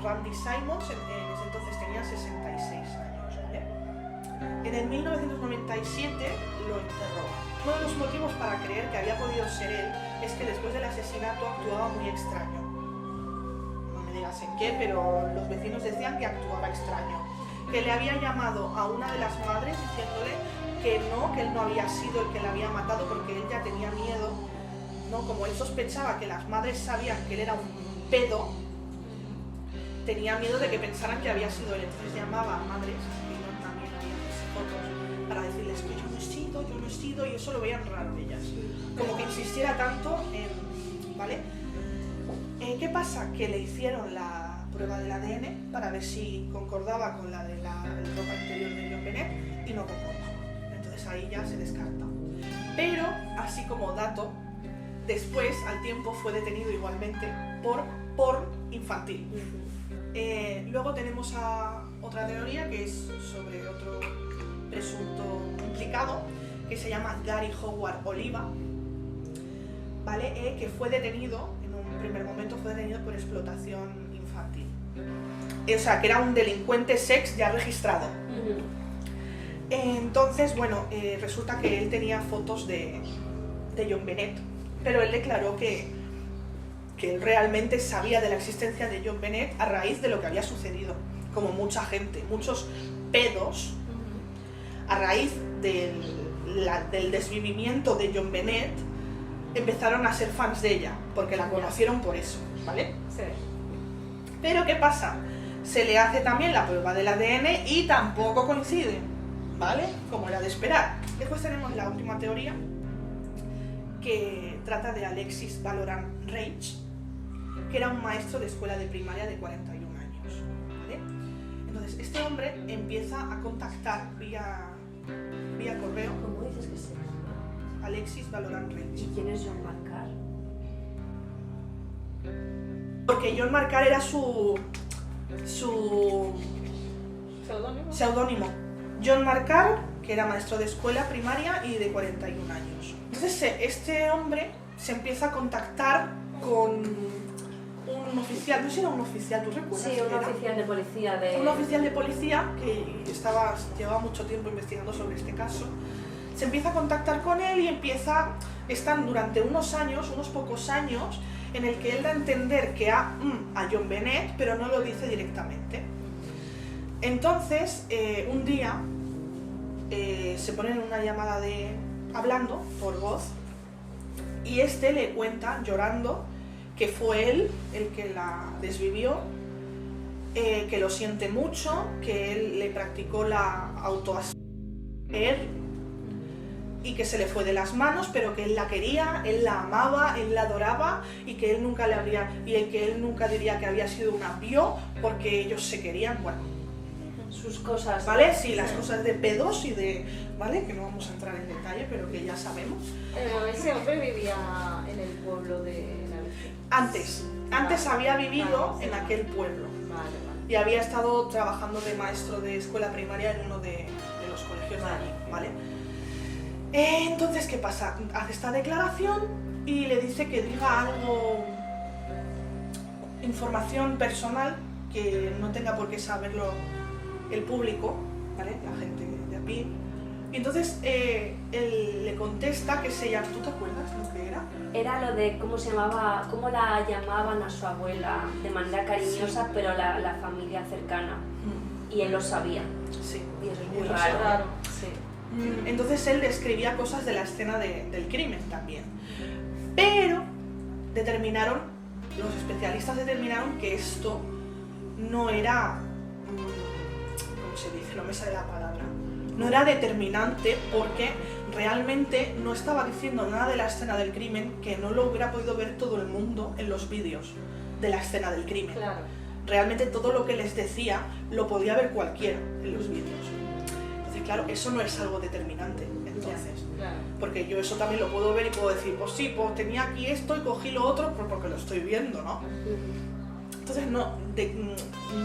Randy Simons, en ese entonces tenía 66 años, ¿vale? En el 1997 lo interrogan. Uno de los motivos para creer que había podido ser él es que después del asesinato actuaba muy extraño. No me digas días en qué, pero los vecinos decían que actuaba extraño. Que le había llamado a una de las madres diciéndole que él no había sido el que la había matado porque él ya tenía miedo, ¿no? Como él sospechaba que las madres sabían que él era un pedo, tenía miedo de que pensaran que había sido él. Entonces llamaba a madres, y no también había fotos, para decirles que yo no he sido, y eso lo veían raro ellas. Como que insistiera tanto en... ¿Vale? ¿Qué pasa? Que le hicieron la prueba del ADN para ver si concordaba con la de la ropa interior de John Bennett y no concordaba. Entonces ahí ya se descarta. Pero, así como dato, después, al tiempo, fue detenido igualmente por infantil. Luego tenemos a otra teoría que es sobre otro presunto implicado, que se llama Gary Howard Oliva, ¿vale? Que fue detenido, en un primer momento fue detenido por explotación infantil. O sea, que era un delincuente sex ya registrado. Entonces, bueno, resulta que él tenía fotos de John Bennett, pero él declaró que él realmente sabía de la existencia de John Bennett a raíz de lo que había sucedido, como mucha gente, muchos pedos, a raíz del desvivimiento de John Bennett, empezaron a ser fans de ella, porque la conocieron por eso, ¿vale? Sí. Pero ¿qué pasa? Se le hace también la prueba del ADN y tampoco coincide, ¿vale? Como era de esperar. Después tenemos la última teoría, que trata de Alexis Valoran Reich, que era un maestro de escuela de primaria de 41 años, ¿vale? Entonces, este hombre empieza a contactar vía correo. ¿Cómo dices que se llama? Alexis Valoran Reich. ¿Y quién es John Marcar? Porque John Marcar era su seudónimo. John Marcar, que era maestro de escuela primaria y de 41 años. Entonces, este hombre se empieza a contactar con un oficial, no sé si era un oficial, ¿tú recuerdas? Sí, un oficial de policía Un oficial de policía que llevaba mucho tiempo investigando sobre este caso. Se empieza a contactar con él y están durante unos pocos años, en el que él da a entender que a John Bennett, pero no lo dice directamente. Entonces, un día se ponen en una llamada hablando por voz, y este le cuenta, llorando, que fue él el que la desvivió, que lo siente mucho, que él le practicó la autoasfixia y que se le fue de las manos, pero que él la quería, él la amaba, él la adoraba, y que él nunca diría que había sido una bio, porque ellos se querían, bueno, sus cosas, ¿vale? Sí, las cosas de pedos y de... ¿vale? Que no vamos a entrar en detalle, pero que ya sabemos. Pero ese hombre vivía en el pueblo de la Virgen. Antes había vivido en aquel pueblo. Vale. Y había estado trabajando de maestro de escuela primaria en uno de los colegios de allí, ¿vale? Entonces, ¿qué pasa? Hace esta declaración y le dice que diga algo, información personal, que no tenga por qué saberlo el público, ¿vale? La gente de a pie. Y entonces él le contesta que se llama... ¿Tú te acuerdas lo que era? Era lo de cómo la llamaban a su abuela de manera cariñosa, sí, pero la familia cercana. Y él lo sabía. Sí. Y eso es muy Él lo raro. sabía. Sí. Entonces él describía cosas de la escena del crimen también. Pero los especialistas determinaron que esto no era... ¿cómo se dice? No me sale la palabra. No era determinante, porque realmente no estaba diciendo nada de la escena del crimen que no lo hubiera podido ver todo el mundo en los vídeos de la escena del crimen. Claro. Realmente todo lo que les decía lo podía ver cualquiera en los vídeos. Entonces, claro, eso no es algo determinante, entonces. Claro. Porque yo eso también lo puedo ver y puedo decir, pues sí, pues tenía aquí esto y cogí lo otro, pues porque lo estoy viendo, ¿no? Entonces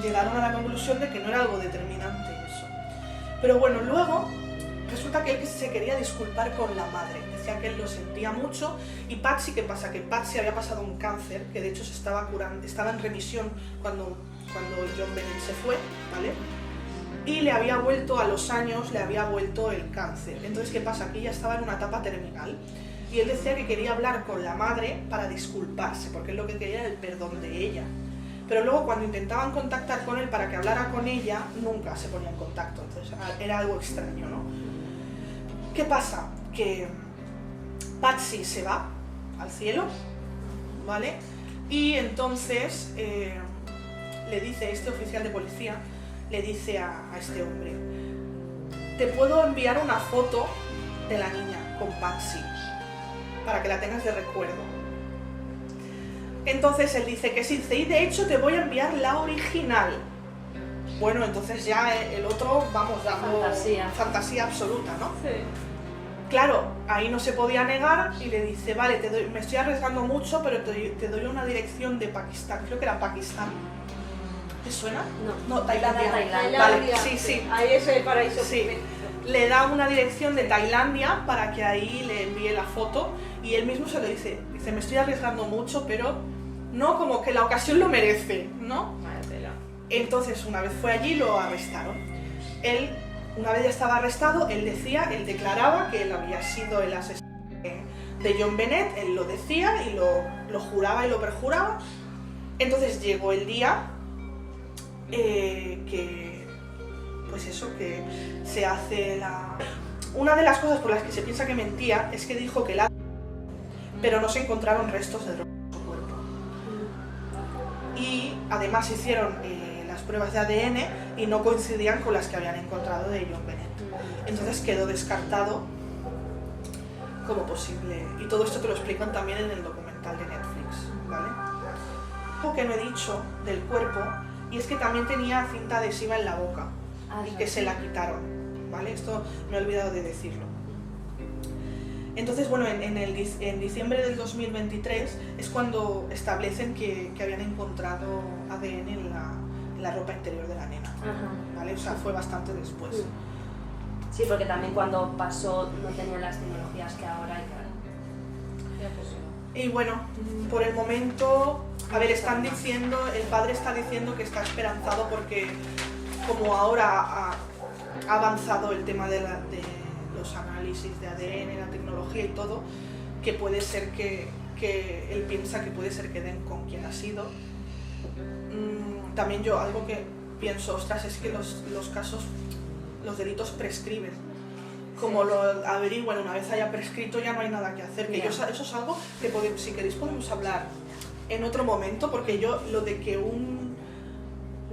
llegaron a la conclusión de que no era algo determinante eso. Pero bueno, luego resulta que él se quería disculpar con la madre. Decía que él lo sentía mucho. Y Patsy, ¿qué pasa? Que Patsy había pasado un cáncer, que de hecho se estaba curando, estaba en remisión cuando John Bennett se fue, ¿vale? Y le había vuelto a los años, le había vuelto el cáncer. Entonces, ¿qué pasa? Que ella estaba en una etapa terminal. Y él decía que quería hablar con la madre para disculparse, porque él lo que quería era el perdón de ella. pero luego cuando intentaban contactar con él para que hablara con ella, nunca se ponía en contacto, entonces era algo extraño, ¿no? ¿Qué pasa? Que Patsy se va al cielo, ¿vale? Y entonces le dice, este oficial de policía, le dice a este hombre, te puedo enviar una foto de la niña con Patsy, para que la tengas de recuerdo. Entonces él dice que sí, y de hecho te voy a enviar la original. Bueno, entonces ya el otro, vamos, dando fantasía absoluta, ¿no? Sí. Claro, ahí no se podía negar y le dice, vale, me estoy arriesgando mucho, pero te doy una dirección de Pakistán, creo que era Pakistán. ¿Te suena? No, Tailandia. Tailandia. Vale, sí. Ahí es el paraíso. Sí. Le da una dirección de Tailandia para que ahí le envíe la foto y él mismo se lo dice, me estoy arriesgando mucho, pero no, como que la ocasión lo merece, ¿no? Entonces una vez fue allí lo arrestaron. Él, una vez ya estaba arrestado, él declaraba que él había sido el asesino de John Bennett, él lo decía y lo juraba y lo perjuraba. Entonces llegó el día pues eso, que se hace Una de las cosas por las que se piensa que mentía es que dijo que pero no se encontraron restos de droga en su cuerpo. Y además hicieron las pruebas de ADN y no coincidían con las que habían encontrado de John Bennett. Entonces quedó descartado como posible. Y todo esto te lo explican también en el documental de Netflix, ¿vale? Algo que no he dicho del cuerpo, y es que también tenía cinta adhesiva en la boca. Y que se la quitaron, ¿vale? Esto me he olvidado de decirlo. Entonces, bueno, en diciembre del 2023 es cuando establecen que habían encontrado ADN en la ropa interior de la nena, ¿vale? O sea, fue bastante después. Sí, porque también cuando pasó no tenían las tecnologías que ahora hay. Y bueno, por el momento, a ver, el padre está diciendo que está esperanzado porque como ahora ha avanzado el tema de los análisis de ADN, la tecnología y todo, que puede ser que él piensa que puede ser que den con quién ha sido. También yo algo que pienso, ostras, es que los casos, los delitos prescriben. Como lo averiguan una vez haya prescrito ya no hay nada que hacer. Que eso es algo que si queréis podemos hablar en otro momento, porque yo lo de que un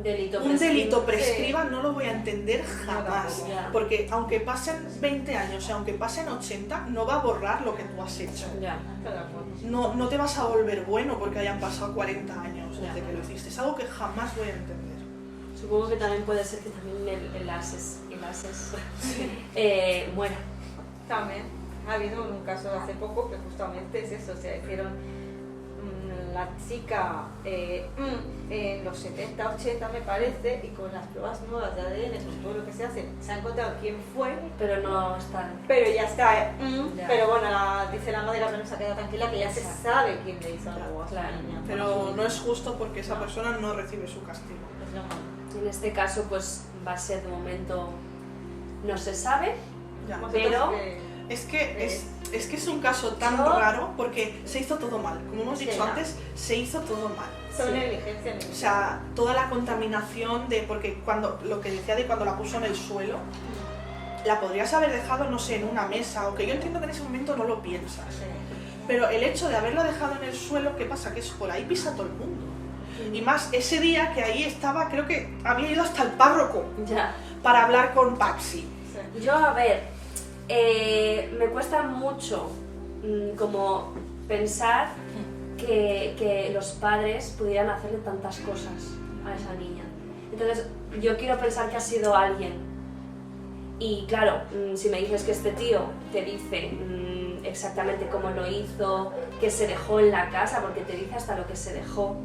delito prescriba no lo voy a entender jamás, porque aunque pasen 20 años y aunque pasen 80 no va a borrar lo que tú has hecho. No te vas a volver bueno porque hayan pasado 40 años desde que lo hiciste, es algo que jamás voy a entender. Supongo que también puede ser que también el ases muera. También ha habido un caso hace poco que justamente es eso, o sea, hicieron la chica en los 70, 80 me parece, y con las pruebas nuevas de ADN, con todo lo que se hace, se ha encontrado quién fue. Pero no está. Pero ya está, pero bueno, dice la madre, pero no se ha quedado tranquila, que ya se sabe quién le hizo algo a la niña. Pero no es justo porque esa persona no recibe su castigo. Es lo malo. En este caso, pues va a ser de momento, no se sabe, Ya. pero... Es que es un caso tan raro porque se hizo todo mal. Como hemos dicho antes, se hizo todo mal. Son negligencia. O sea, toda la contaminación porque lo que decía de cuando la puso en el suelo, la podrías haber dejado, no sé, en una mesa, o que yo entiendo que en ese momento no lo piensas. Pero el hecho de haberlo dejado en el suelo, ¿qué pasa? Que es por ahí pisa todo el mundo. Y más ese día que ahí estaba, creo que había ido hasta el párroco para hablar con Patsy. Yo, a ver, me cuesta mucho como pensar que los padres pudieran hacerle tantas cosas a esa niña. Entonces, yo quiero pensar que ha sido alguien. Y claro, si me dices que este tío te dice exactamente cómo lo hizo, que se dejó en la casa, porque te dice hasta lo que se dejó.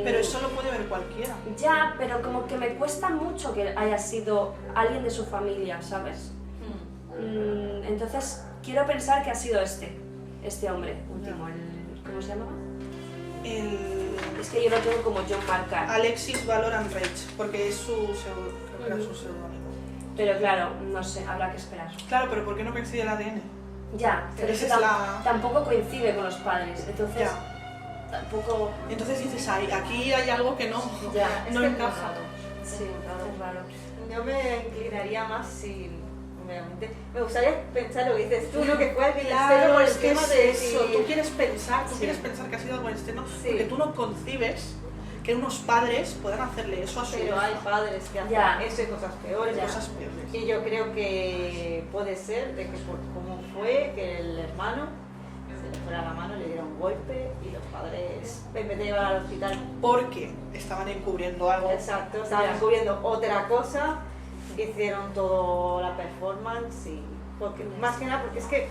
Pero eso lo puede ver cualquiera. Ya, pero como que me cuesta mucho que haya sido alguien de su familia, ¿sabes? Entonces, quiero pensar que ha sido este hombre último, ¿cómo se llamaba? Es que yo lo tengo como John Marcar. Alexis Valorant Rage, porque es creo que era su seudónimo. Pero claro, no sé, habrá que esperar. Claro, pero ¿por qué no coincide el ADN? Ya, pero Esa eso es tampoco coincide con los padres, entonces... Ya. poco... Entonces dices, aquí hay algo que no, Ya, no que encaja. Sí, claro. Yo me inclinaría más sin... Obviamente, me gustaría pensar lo que dices tú, ¿no? Que fue algo externo Claro, por el es que tema es de eso, tú quieres pensar que ha sido algo externo, Sí. porque tú no concibes que unos padres puedan hacerle eso a su Pero hija. hay padres que hacen Ya. eso y cosas peores. Ya. Cosas peores. Y yo creo que puede ser de que por cómo fue que el hermano se le fuera la mano, le diera un golpe y los padres, en vez de llevar al hospital, Porque estaban encubriendo algo. exacto, estaban Ya. descubriendo otra cosa, hicieron toda la performance y porque más que nada porque es que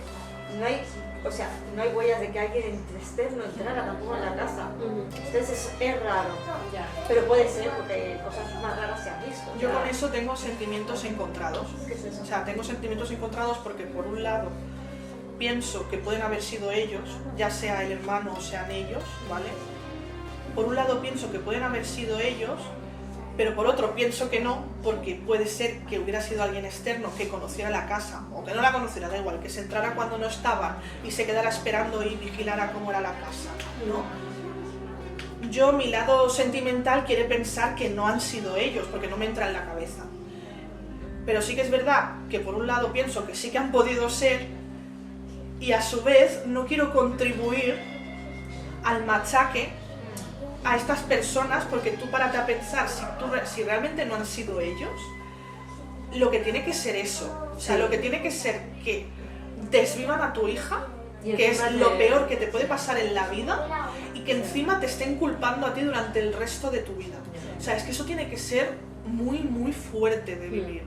no hay, o sea, no hay huellas de que alguien externo entrara tampoco en la casa. Entonces es raro, Ya. pero puede ser porque cosas más raras se han visto. Yo Ya. con eso tengo sentimientos encontrados. ¿Qué es eso? O sea, tengo sentimientos encontrados porque por un lado pienso que pueden haber sido ellos, ya sea el hermano o sean ellos, ¿vale? Por un lado pienso que pueden haber sido ellos, pero por otro pienso que no, porque puede ser que hubiera sido alguien externo que conociera la casa, o que no la conociera, da igual, que se entrara cuando no estaban y se quedara esperando y vigilara cómo era la casa, ¿no? Yo, mi lado sentimental quiere pensar que no han sido ellos, porque no me entra en la cabeza. Pero sí que es verdad que por un lado pienso que sí que han podido ser, y a su vez no quiero contribuir al machaque a estas personas, porque tú párate a pensar, si realmente no han sido ellos, lo que tiene que ser eso, o sea, Sí. lo que tiene que ser que desvivan a tu hija, Y que es encima lo te- peor que te puede pasar en la vida, y que encima te estén culpando a ti durante el resto de tu vida. O sea, es que eso tiene que ser muy, muy fuerte de vivir.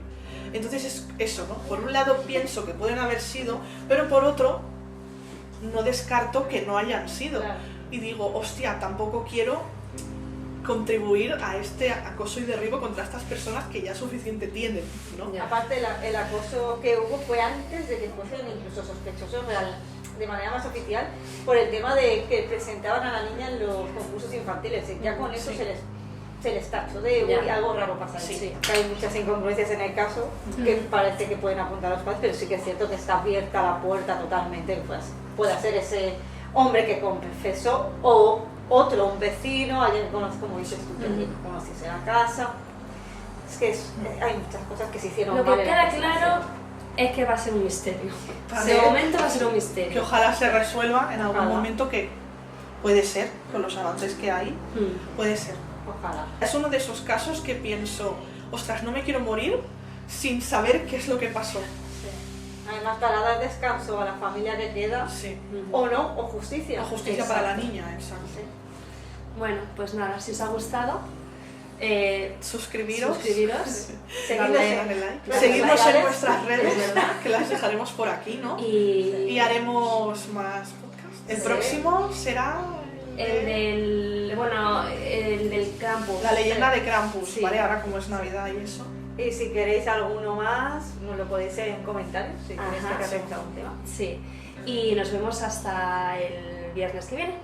Entonces es eso, ¿no? Por un lado pienso que pueden haber sido, pero por otro no descarto que no hayan sido. Claro. Y digo, hostia, tampoco quiero contribuir a este acoso y derribo contra estas personas que ya suficiente tienen, ¿no? Ya. Aparte, el acoso que hubo fue antes de que fuesen incluso sospechosos de manera más oficial por el tema de que presentaban a la niña en los concursos infantiles. Y ya con eso Sí. se les tachó de Ya. "Uy, algo raro pasa ahí". Sí. Que hay muchas incongruencias en el caso que parece que pueden apuntar a los padres, pero sí que es cierto que está abierta la puerta totalmente. Pues, puede ser ese hombre que confesó o otro, un vecino, alguien que conozca, como dices tú, que conociese la casa. Es que hay muchas cosas que se hicieron Lo mal que en la queda investigación. claro es que va a ser un misterio. Vale. De momento va a ser un Que misterio. ojalá se resuelva en algún Ojalá. momento, que puede ser, con los avances que hay, puede ser. Ojalá. Es uno de esos casos que pienso, ostras, no me quiero morir sin saber qué es lo que pasó. Sí. Además, para dar descanso a la familia que queda, Sí. o no, o justicia. La justicia para la Exacto. niña, exacto. Sí. Bueno, pues nada, si os ha gustado, Suscribiros. suscribiros Seguidnos Dale, en- Darle like. redes Seguidnos en sociales. nuestras redes, Es verdad. que las dejaremos por aquí, ¿no? y Y haremos más podcasts. El Sí. próximo será el del campus. la leyenda de Krampus, Sí. ¿vale? Ahora como es Navidad y eso. Y si queréis alguno más, nos lo podéis hacer en comentarios, si queréis Ajá. que hacemos algún tema. Sí. Y nos vemos hasta el viernes que viene.